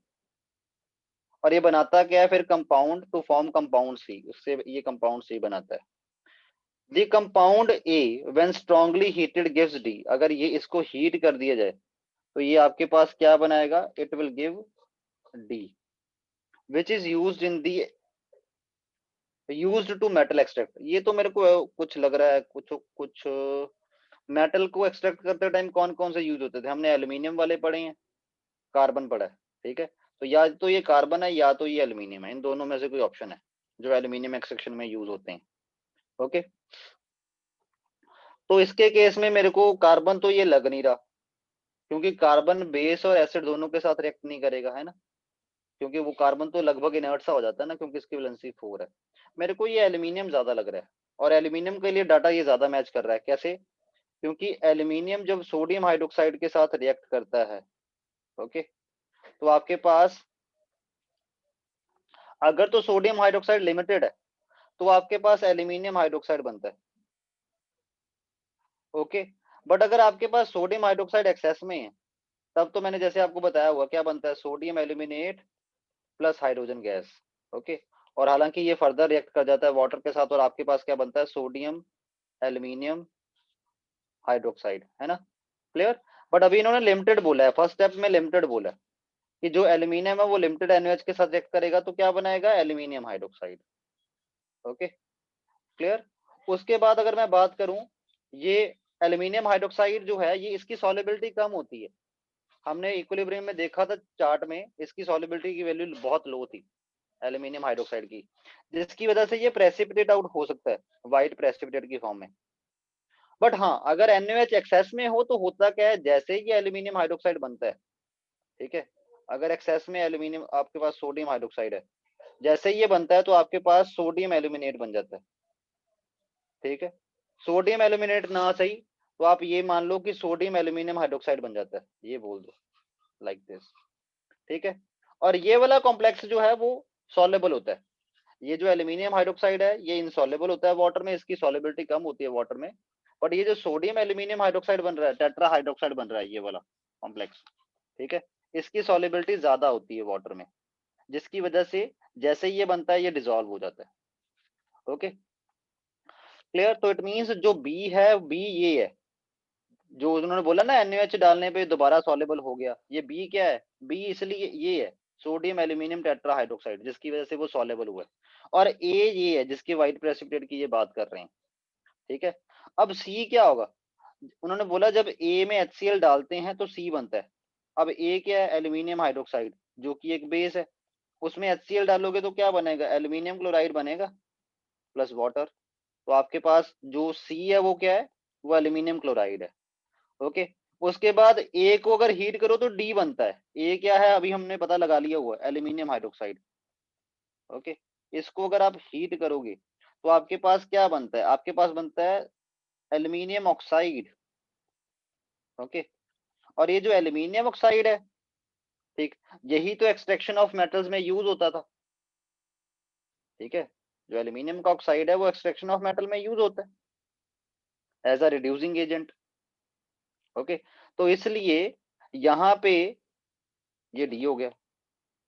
और ये बनाता क्या है फिर, compound to form compound C, उससे ये कंपाउंड सी बनाता है। The compound A when strongly heated gives D. अगर ये इसको हीट कर दिया जाए तो ये आपके पास क्या बनाएगा, it will give D, which is used in the used to metal extract. ये तो मेरे को कुछ लग रहा है, कुछ कुछ मेटल को एक्सट्रैक्ट करते टाइम कौन कौन से यूज होते थे, हमने एल्यूमिनियम वाले पढ़े हैं, कार्बन पढ़ा है। ठीक है, तो या तो ये कार्बन है या तो ये एल्यूमिनियम है, इन दोनों में से कोई ऑप्शन है जो एल्यूमिनियम एक्सट्रैक्शन में यूज होते हैं। ओके तो इसके केस में मेरे को कार्बन तो ये लग नहीं रहा, क्योंकि कार्बन बेस और एसिड दोनों के साथ रिएक्ट नहीं करेगा, है ना, क्योंकि वो कार्बन तो लगभग इनर्ट सा हो जाता है ना, क्योंकि इसकी वैलेंसी 4 है। मेरे को ये एल्यूमिनियम ज्यादा लग रहा है, और एल्यूमिनियम के लिए डाटा ये ज्यादा मैच कर रहा है। कैसे? क्योंकि एल्यूमिनियम जब सोडियम हाइड्रोक्साइड के साथ रिएक्ट करता है, ओके, तो आपके पास अगर तो सोडियम हाइड्रोक्साइड लिमिटेड है तो आपके पास एल्यूमिनियम हाइड्रोक्साइड बनता है, ओके। बट अगर आपके पास सोडियम हाइड्रोक्साइड एक्सेस में है, तब तो मैंने जैसे आपको बताया हुआ क्या बनता है, sodium aluminate plus hydrogen gas, okay. और हालांकि ये फर्दर रिएक्ट कर जाता है वाटर के साथ, और आपके पास क्या बनता है, सोडियम एल्यूमिनियम हाइड्रोक्साइड, है ना, क्लियर। बट अभी इन्होंने लिमिटेड बोला है, फर्स्ट स्टेप में लिमिटेड बोला है कि जो एल्यूमिनियम है वो लिमिटेड NaOH के साथ रिएक्ट करेगा तो क्या बनाएगा, एल्यूमिनियम हाइड्रोक्साइड, ओके, क्लियर। उसके बाद अगर मैं बात करूं, ये एल्यूमिनियम हाइड्रोक्साइड जो है, ये इसकी सॉल्युबिलिटी कम होती है। हमने इक्विलिब्रियम में देखा था चार्ट में, इसकी सॉल्युबिलिटी की वैल्यू बहुत लो थी एल्यूमिनियम हाइड्रोक्साइड की, जिसकी वजह से ये प्रेसिपिटेट आउट हो सकता है व्हाइट प्रेसिपिटेट की फॉर्म में। बट हाँ, अगर NaOH एक्सेस में हो तो होता क्या है, जैसे ही एल्यूमिनियम हाइड्रोक्साइड बनता है, ठीक है, अगर एक्सेस में एल्यूमिनियम, आपके पास सोडियम हाइड्रोक्साइड है, जैसे ही ये बनता है तो आपके पास सोडियम एल्यूमिनेट बन जाता है, ठीक है। सोडियम एल्यूमिनेट ना सही तो आप ये मान लो कि सोडियम एल्यूमिनियम हाइड्रोक्साइड बन जाता है, ये बोल दो लाइक दिस, ठीक है। और ये वाला कॉम्प्लेक्स जो है वो सॉल्युबल होता है, ये जो एल्यूमिनियम हाइड्रोक्साइड है ये इनसॉल्युबल होता है वाटर में, इसकी सॉल्युबिलिटी कम होती है वाटर में। बट ये जो सोडियम एल्यूमिनियम हाइड्रोक्साइड बन रहा है, टेट्रा हाइड्रोक्साइड बन रहा है ये वाला कॉम्प्लेक्स, ठीक है, इसकी सॉल्युबिलिटी ज्यादा होती है वाटर में, जिसकी वजह से जैसे ही ये बनता है ये डिसॉल्व हो जाता है, ओके, क्लियर। तो इट मींस जो बी है, बी ये है जो उन्होंने बोला ना NaOH डालने पे दोबारा सॉल्युबल हो गया, ये बी क्या है, बी इसलिए ये है सोडियम एल्यूमिनियम टेट्रा हाइड्रोक्साइड, जिसकी वजह से वो सॉल्युबल हुआ है। और ए ये है जिसकी व्हाइट प्रेसिपिटेट की ये बात कर रहे हैं, ठीक है। अब सी क्या होगा, उन्होंने बोला जब ए में HCl डालते हैं तो सी बनता है। अब ए क्या है, एल्यूमिनियम हाइड्रोक्साइड जो कि एक बेस है, उसमें HCl डालोगे तो क्या बनेगा, एल्यूमिनियम क्लोराइड बनेगा प्लस वाटर। तो आपके पास जो सी है वो क्या है, वो एल्यूमिनियम क्लोराइड है, ओके। उसके बाद ए को अगर हीट करो तो डी बनता है, ए क्या है अभी हमने पता लगा लिया हुआ है, एल्यूमिनियम हाइड्रोक्साइड, ओके। इसको अगर आप हीट करोगे तो आपके पास क्या बनता है, आपके पास बनता है एल्यूमिनियम ऑक्साइड, ओके। और ये जो एल्यूमिनियम ऑक्साइड है, ठीक, यही तो एक्सट्रैक्शन ऑफ मेटल्स में यूज होता था, ठीक है। जो एल्यूमिनियम का ऑक्साइड है वो एक्सट्रैक्शन ऑफ मेटल में यूज होता है as a reducing agent, okay. तो इसलिए यहाँ पे ये डी हो गया,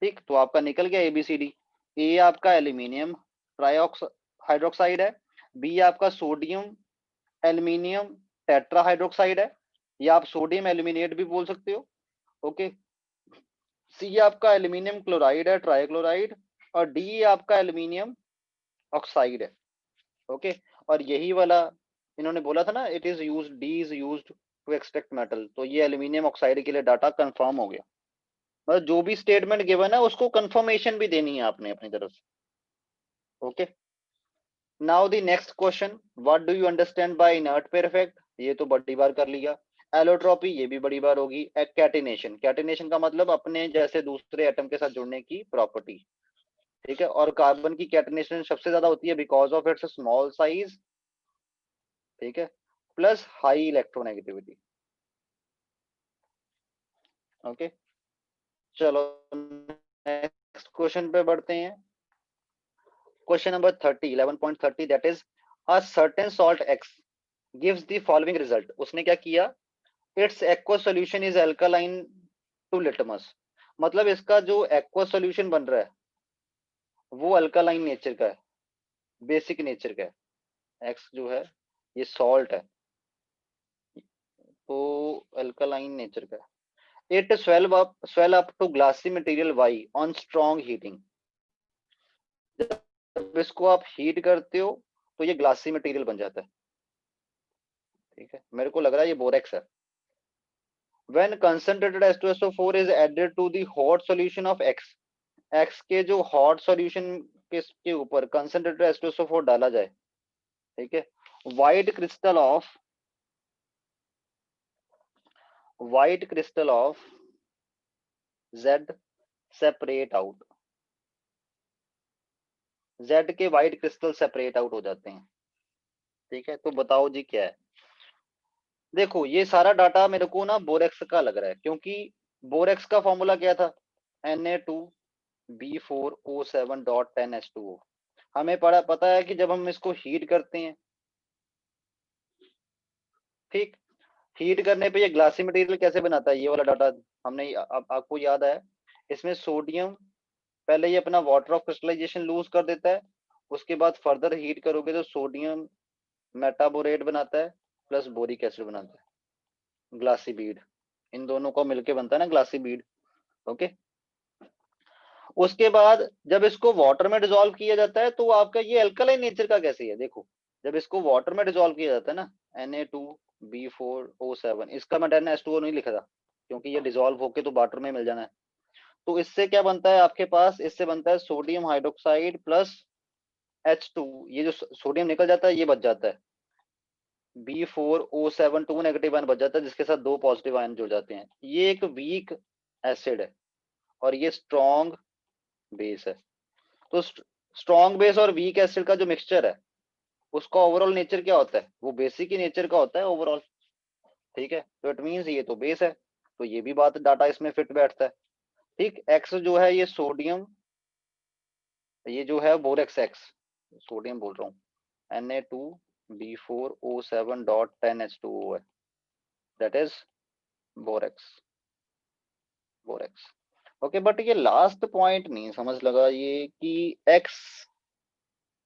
ठीक। तो आपका निकल गया ABCD। ए आपका एल्यूमिनियम ट्राइऑक्स हाइड्रोक्साइड है, बी आपका सोडियम एल्यूमिनियम टेट्रा हाइड्रोक्साइड है, या आप सोडियम एल्यूमिनेट भी बोल सकते हो, ओके। सी आपका एल्यूमिनियम क्लोराइड है ट्राइक्लोराइड, और डी आपका एल्यूमिनियम ऑक्साइड है, ओके। और यही वाला इन्होंने बोला था ना, it is use D is use to extract metal, तो ये एल्यूमिनियम ऑक्साइड के लिए डाटा कंफर्म हो गया। मतलब जो भी स्टेटमेंट गिवन है उसको कंफर्मेशन भी देनी है आपने अपनी तरफ से, okay. Now the next question, what do you understand by inert pair effect, ये तो बड़ी बार कर लिया। एलोट्रॉपी ये भी बड़ी बार होगी। कैटिनेशन, कैटिनेशन का मतलब अपने जैसे दूसरे एटम के साथ जुड़ने की प्रॉपर्टी, ठीक है। और कार्बन की कैटिनेशन सबसे ज्यादा होती है because of its small size, ठीक है, प्लस हाई इलेक्ट्रोनेगेटिविटी, ओके। चलो नेक्स्ट क्वेश्चन पे बढ़ते हैं। Question number 30, 11.30, that is a certain salt X gives the following result. उसने क्या किया, its aqua solution is alkaline to litmus, मतलब इसका जो एक्वा सॉल्यूशन बन रहा है वो अल्कालाइन नेचर का है, बेसिक नेचर का है। एक्स जो है ये सॉल्ट है तो अल्कालाइन नेचर का है। It swell up to glassy material Y on strong heating, जब इसको आप हीट करते हो तो ये ग्लासी मटेरियल बन जाता है, ठीक है। मेरे को लग रहा है ये बोरेक्स है। When concentrated H2SO4 is added to the hot solution of X, X के जो hot solution के ऊपर concentrated H2SO4 डाला जाए, ठीक है, white crystal of white crystal of Z separate out, Z के white crystal separate out हो जाते हैं। ठीक है, तो बताओ जी क्या है। देखो ये सारा डाटा मेरे को ना बोरेक्स का लग रहा है, क्योंकि बोरेक्स का फॉर्मूला क्या था, Na2B4O7.10H2O। हमें पता है कि जब हम इसको हीट करते हैं, ठीक, हीट करने पे ये ग्लासी मटेरियल कैसे बनाता है, ये वाला डाटा हमने आपको याद है। इसमें सोडियम पहले ये अपना वाटर ऑफ क्रिस्टलाइजेशन लूज कर देता है, उसके बाद फर्दर हीट करोगे तो सोडियम मेटाबोरेट बनाता है प्लस बोरिक एसिड बनाता है, ग्लासी बीड। इन दोनों को मिलके बनता है ना ग्लासी बीड। ओके, उसके बाद जब इसको वाटर में डिसॉल्व किया जाता है तो आपका ये अल्कलाइन नेचर का कैसे है, देखो जब इसको वाटर में डिसॉल्व किया जाता है ना, Na2B4O7, इसका मैं 10H2O नहीं लिखा था क्योंकि ये डिसॉल्व होके तो वाटर में मिल जाना है। तो इससे क्या बनता है आपके पास, इससे बनता है सोडियम हाइड्रोक्साइड प्लस H2, ये जो सोडियम निकल जाता है ये बच जाता है B4O7, 2 नेगेटिव आयन बच जाता है जिसके साथ 2 पॉजिटिव आयन जुड़ जाते हैं। ये एक वीक एसिड है और ये स्ट्रॉन्ग बेस है। तो स्ट्रॉन्ग बेस और वीक एसिड का जो मिक्सचर है उसका ओवरऑल नेचर क्या होता है, वो बेसिक ही नेचर का होता है ओवरऑल। ठीक है, तो इट मींस ये तो बेस है, तो ये भी बात डाटा इसमें फिट बैठता है। ठीक, एक्स जो है ये सोडियम, ये जो है बोरेक्स एक्स, सोडियम बोल रहा हूँ, Na2B4O7.10H2O है, that is borax, borax. Okay, but ये लास्ट पॉइंट नहीं समझ लगा ये कि एक्स,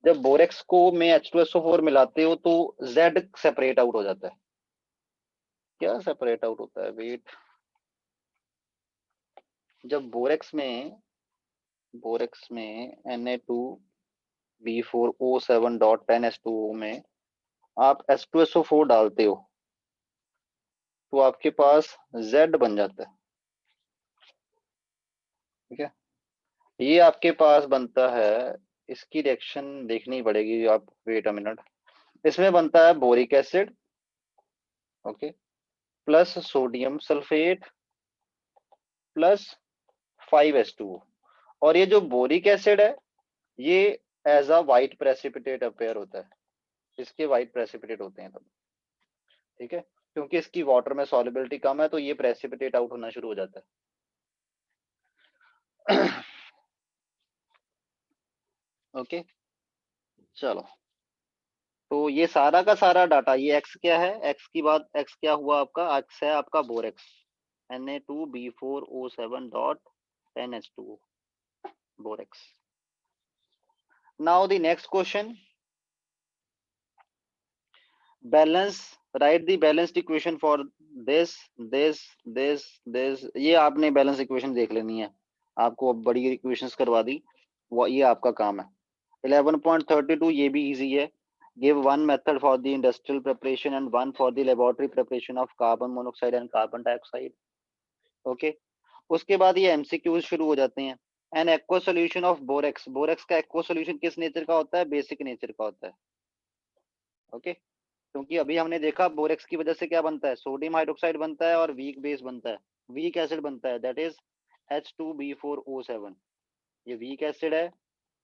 जब बोरेक्स को में H2SO4 मिलाते हो तो Z सेपरेट आउट हो जाता है, क्या सेपरेट आउट होता है, वेट, जब बोरेक्स में Na2B4O7.10H2O में आप H2SO4 डालते हो तो आपके पास Z बन जाता है। ठीक है, ये आपके पास बनता है, इसकी रिएक्शन देखनी पड़ेगी, आप वेट अ मिनट, इसमें बनता है boric acid, okay, plus sodium sulphate plus 5H2O। और ये जो बोरिक एसिड है ये as a white precipitate appear होता है, इसके वाइट प्रेसिपिटेट होते हैं तब। ठीक है, क्योंकि इसकी वाटर में सॉल्युबिलिटी कम है तो ये प्रेसिपिटेट आउट होना शुरू हो जाता है। ओके, चलो, तो ये सारा का सारा डाटा, ये एक्स क्या है, एक्स की बात, एक्स क्या हुआ आपका, एक्स है आपका borax, Na2B4O7.10H2O, borax. Now the next question, balance, right the balanced equation for this this this, ये आपने बैलेंस इक्वेशन देख लेनी है, आपको अब बड़ी इक्वेशंस करवा दी, वो ये आपका काम है। 11.32 ये भी इजी है, give one method for the industrial preparation and one for the laboratory preparation of carbon monoxide and carbon dioxide. Okay, उसके बाद ये एमसीक्यूज शुरू हो जाते हैं। N aqua solution of borax, borax का एक्वा सोल्यूशन किस नेचर का होता है, बेसिक नेचर का होता है। ओके, क्योंकि अभी हमने देखा बोरेक्स की वजह से क्या बनता है, सोडियम हाइड्रोक्साइड बनता है और वीक बेस बनता है, वीक एसिड बनता है, दैट इज H2B4O7। ये वीक एसिड है,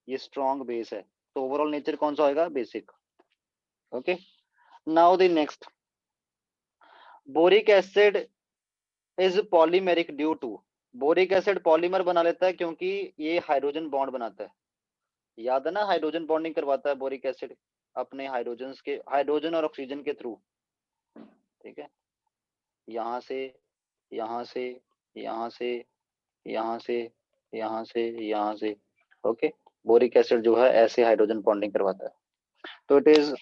ये स्ट्रॉन्ग बेस है, तो ओवरऑल नेचर कौन सा होगा, basic. Okay, now the next, boric acid is polymeric due to, boric acid polymer बना लेता है क्योंकि ये हाइड्रोजन बॉन्ड बनाता है, याद है ना, हाइड्रोजन बॉन्डिंग करवाता है बोरिक एसिड अपने हाइड्रोजन के, हाइड्रोजन और ऑक्सीजन के थ्रू। ठीक है, यहाँ से, यहाँ से, यहाँ से, यहाँ से, यहाँ से, यहाँ से। ओके, बोरिक एसिड जो है ऐसे हाइड्रोजन बॉन्डिंग करवाता है, तो it is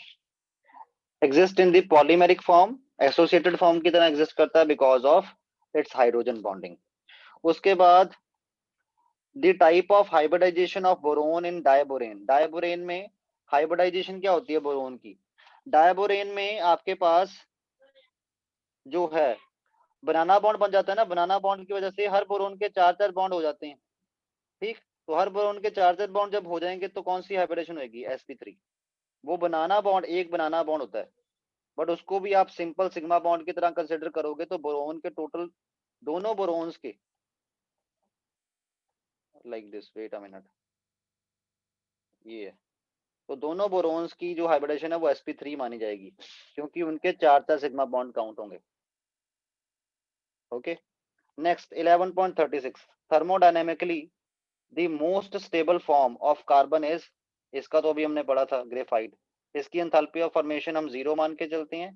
exist in the polymeric form, associated form की तरह एग्जिस्ट करता है because of its hydrogen bonding. उसके बाद the type of hybridisation of boron in diborane, diborane में हाइब्रिडाइजेशन क्या होती है बोरोन की, डायबोरेन में आपके पास जो है बनाना बॉन्ड बन जाता है ना, बनाना बॉन्ड की वजह से हर बोरोन के 4 बॉन्ड हो जाते हैं। ठीक, तो हर बोरोन के 4 बॉन्ड जब हो जाएंगे तो कौन सी हाइब्रिडेशन होगी, sp3। वो बनाना बॉन्ड, एक बनाना बॉन्ड होता है, बट उसको भी आप सिंपल सिग्मा बॉन्ड की तरह कंसिडर करोगे तो बोरोन के टोटल, दोनों बोरोन्स के, like this, wait a minute, ये है, तो दोनों बोरोन्स की जो हाइब्रिडेशन है वो sp3 मानी जाएगी, क्योंकि उनके 4 सिग्मा बॉन्ड काउंट होंगे। Okay, next 11.36, thermodynamically the most stable form of carbon is, इसका तो अभी हमने पढ़ा था, ग्रेफाइट। इसकी एंथैल्पी ऑफ फॉर्मेशन हम 0 मान के चलते हैं,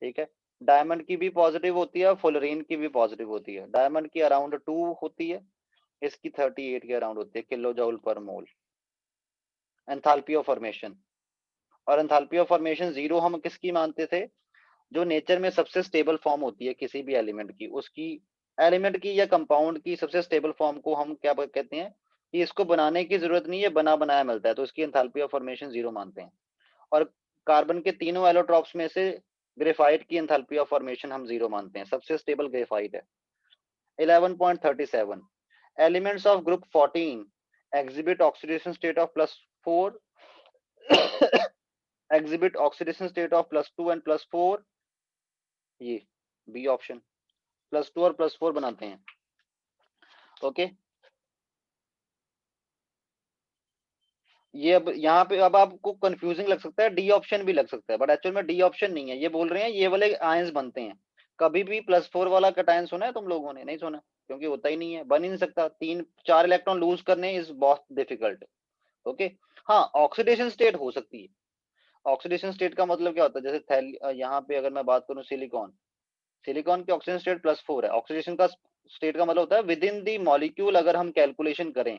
ठीक है। डायमंड की भी पॉजिटिव होती है, फुलरीन की भी पॉजिटिव होती है। डायमंड की अराउंड 2 होती है, इसकी 38 के अराउंड होती है किलो जूल पर मोल एंथैल्पी ऑफ फॉर्मेशन। और एंथैल्पी ऑफ फॉर्मेशन 0 हम किसकी मानते थे, जो नेचर में सबसे स्टेबल फॉर्म होती है किसी भी एलिमेंट की, उसकी, एलिमेंट की या कंपाउंड की सबसे स्टेबल फॉर्म को हम क्या कहते हैं, कि इसको बनाने की जरूरत नहीं है, बना बनाया मिलता है, तो इसकी एंथैल्पी ऑफ फॉर्मेशन 0 मानते हैं। और कार्बन के तीनों एलोट्रॉप्स में से ग्रेफाइट की एंथैल्पी ऑफ फॉर्मेशन हम 0 मानते हैं, सबसे स्टेबल ग्रेफाइट है। 11.37, elements of group 14 exhibit oxidation state of +4 exhibit oxidation state of +2 and +4, ये बी ऑप्शन, +2 और +4 बनाते हैं। ओके, ये अब यहाँ पे अब आपको कंफ्यूजिंग लग सकता है, डी ऑप्शन भी लग सकता है, बट एक्चुअल में डी ऑप्शन नहीं है। ये बोल रहे हैं ये वाले आयंस बनते हैं। कभी भी +4 वाला कटायन सुना है तुम लोगों ने? नहीं सुना, क्योंकि होता ही नहीं है, बन ही नहीं सकता। 3-4 इलेक्ट्रॉन लूज करने इज बहुत डिफिकल्ट। ओके, हाँ, ऑक्सीडेशन स्टेट हो सकती है। ऑक्सीडेशन स्टेट का मतलब क्या होता है, जैसे यहाँ पे अगर मैं बात करूँ सिलिकॉन, सिलिकॉन की ऑक्सीजन स्टेट +4 है। ऑक्सीडेशन का स्टेट का मतलब होता है विद इन दी मॉलिक्यूल, अगर हम कैलकुलेशन करें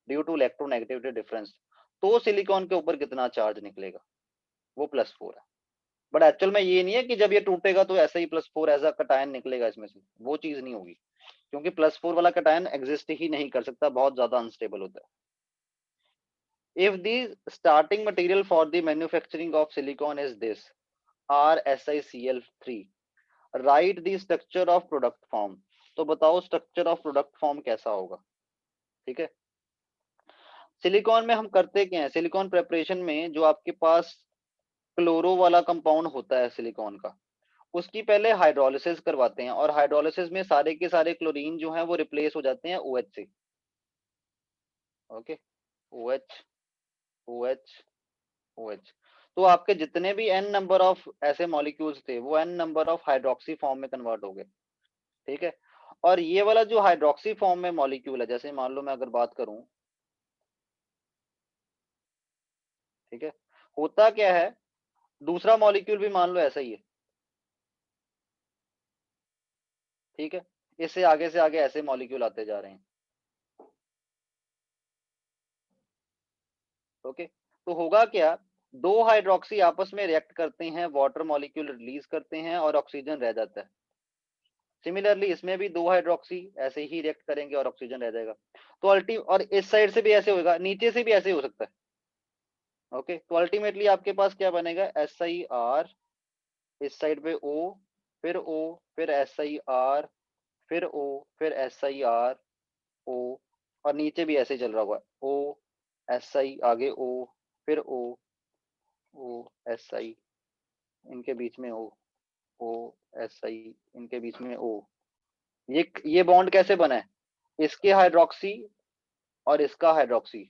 ड्यू टू इलेक्ट्रोनेगेटिविटी डिफरेंस, तो सिलिकॉन के ऊपर कितना चार्ज निकलेगा, वो +4 है। बट एक्चुअल में ये नहीं है कि जब ये टूटेगा तो ऐसा ही +4 ऐसा कटायन निकलेगा इसमें से, वो चीज नहीं होगी, क्योंकि +4 वाला कटायन एग्जिस्ट ही नहीं कर सकता, बहुत ज्यादा अनस्टेबल होता है। If the starting material for the manufacturing of silicon is this RSiCl3, write the structure of product form। तो बताओ स्ट्रक्चर ऑफ प्रोडक्ट फॉर्म कैसा होगा, ठीक है। सिलिकॉन में हम करते क्या है, सिलिकॉन प्रेपरेशन में जो आपके पास क्लोरो वाला कंपाउंड होता है सिलिकॉन का, उसकी पहले हाइड्रोलिसिस करवाते हैं, और हाइड्रोलिसिस में सारे के सारे क्लोरीन जो हैं वो रिप्लेस हो जाते हैं OH से। ओके, OH, OH, OH, तो आपके जितने भी n नंबर ऑफ ऐसे मॉलिक्यूल्स थे वो n number of hydroxy form में कन्वर्ट हो गए, ठीक है। और ये वाला जो हाइड्रोक्सी फॉर्म में मॉलिक्यूल है, जैसे मान लो मैं अगर बात करूं, ठीक है, होता क्या है, दूसरा मॉलिक्यूल भी मान लो ऐसा ही है, ठीक है, इससे आगे से आगे ऐसे मॉलिक्यूल आते जा रहे हैं। ओके, तो होगा क्या, दो हाइड्रोक्सी आपस में रिएक्ट करते हैं, वाटर मॉलिक्यूल रिलीज करते हैं और ऑक्सीजन रह जाता है। सिमिलरली इसमें भी दो हाइड्रोक्सी ऐसे ही रिएक्ट करेंगे और ऑक्सीजन रह जाएगा। तो अल्टी, और इस साइड से भी ऐसे होगा, नीचे से भी ऐसे हो सकता है। ओके, तो अल्टीमेटली आपके पास क्या बनेगा, SiR, इस साइड पे O, फिर O, फिर SiR, फिर O, फिर SiR, O, और नीचे भी ऐसे चल रहा होगा, O Si, आगे O, फिर O, O Si, इनके बीच में O Si, इनके बीच में O। ये बॉन्ड कैसे बना है, इसके हाइड्रोक्सी और इसका हाइड्रोक्सी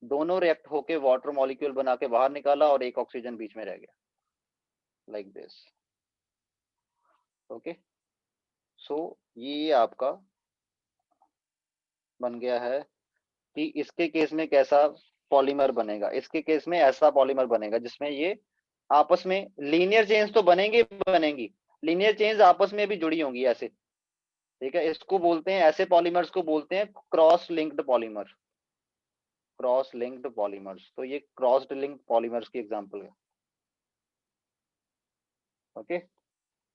दोनों रिएक्ट होके वाटर मॉलिक्यूल बना के बाहर निकाला, और एक ऑक्सीजन बीच में रह गया, लाइक दिस। ओके, सो ये आपका बन गया है कि इसके केस में कैसा पॉलीमर बनेगा, इसके केस में ऐसा पॉलीमर बनेगा जिसमें ये आपस में लीनियर चेंज तो बनेंगे बनेंगी, लीनियर चेंज आपस में भी जुड़ी होंगी ऐसे, ठीक है। इसको बोलते हैं, ऐसे पॉलीमर्स को बोलते हैं cross linked polymer, cross linked polymers. तो ये क्रॉस लिंक्ड पॉलीमर्स की एग्जांपल है। ओके,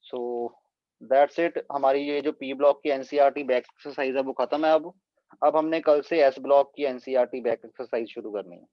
सो दैट्स इट, हमारी ये जो पी ब्लॉक की एनसीईआरटी बैक एक्सरसाइज है वो खत्म है अब हमने कल से एस ब्लॉक की एनसीईआरटी बैक एक्सरसाइज शुरू करनी है।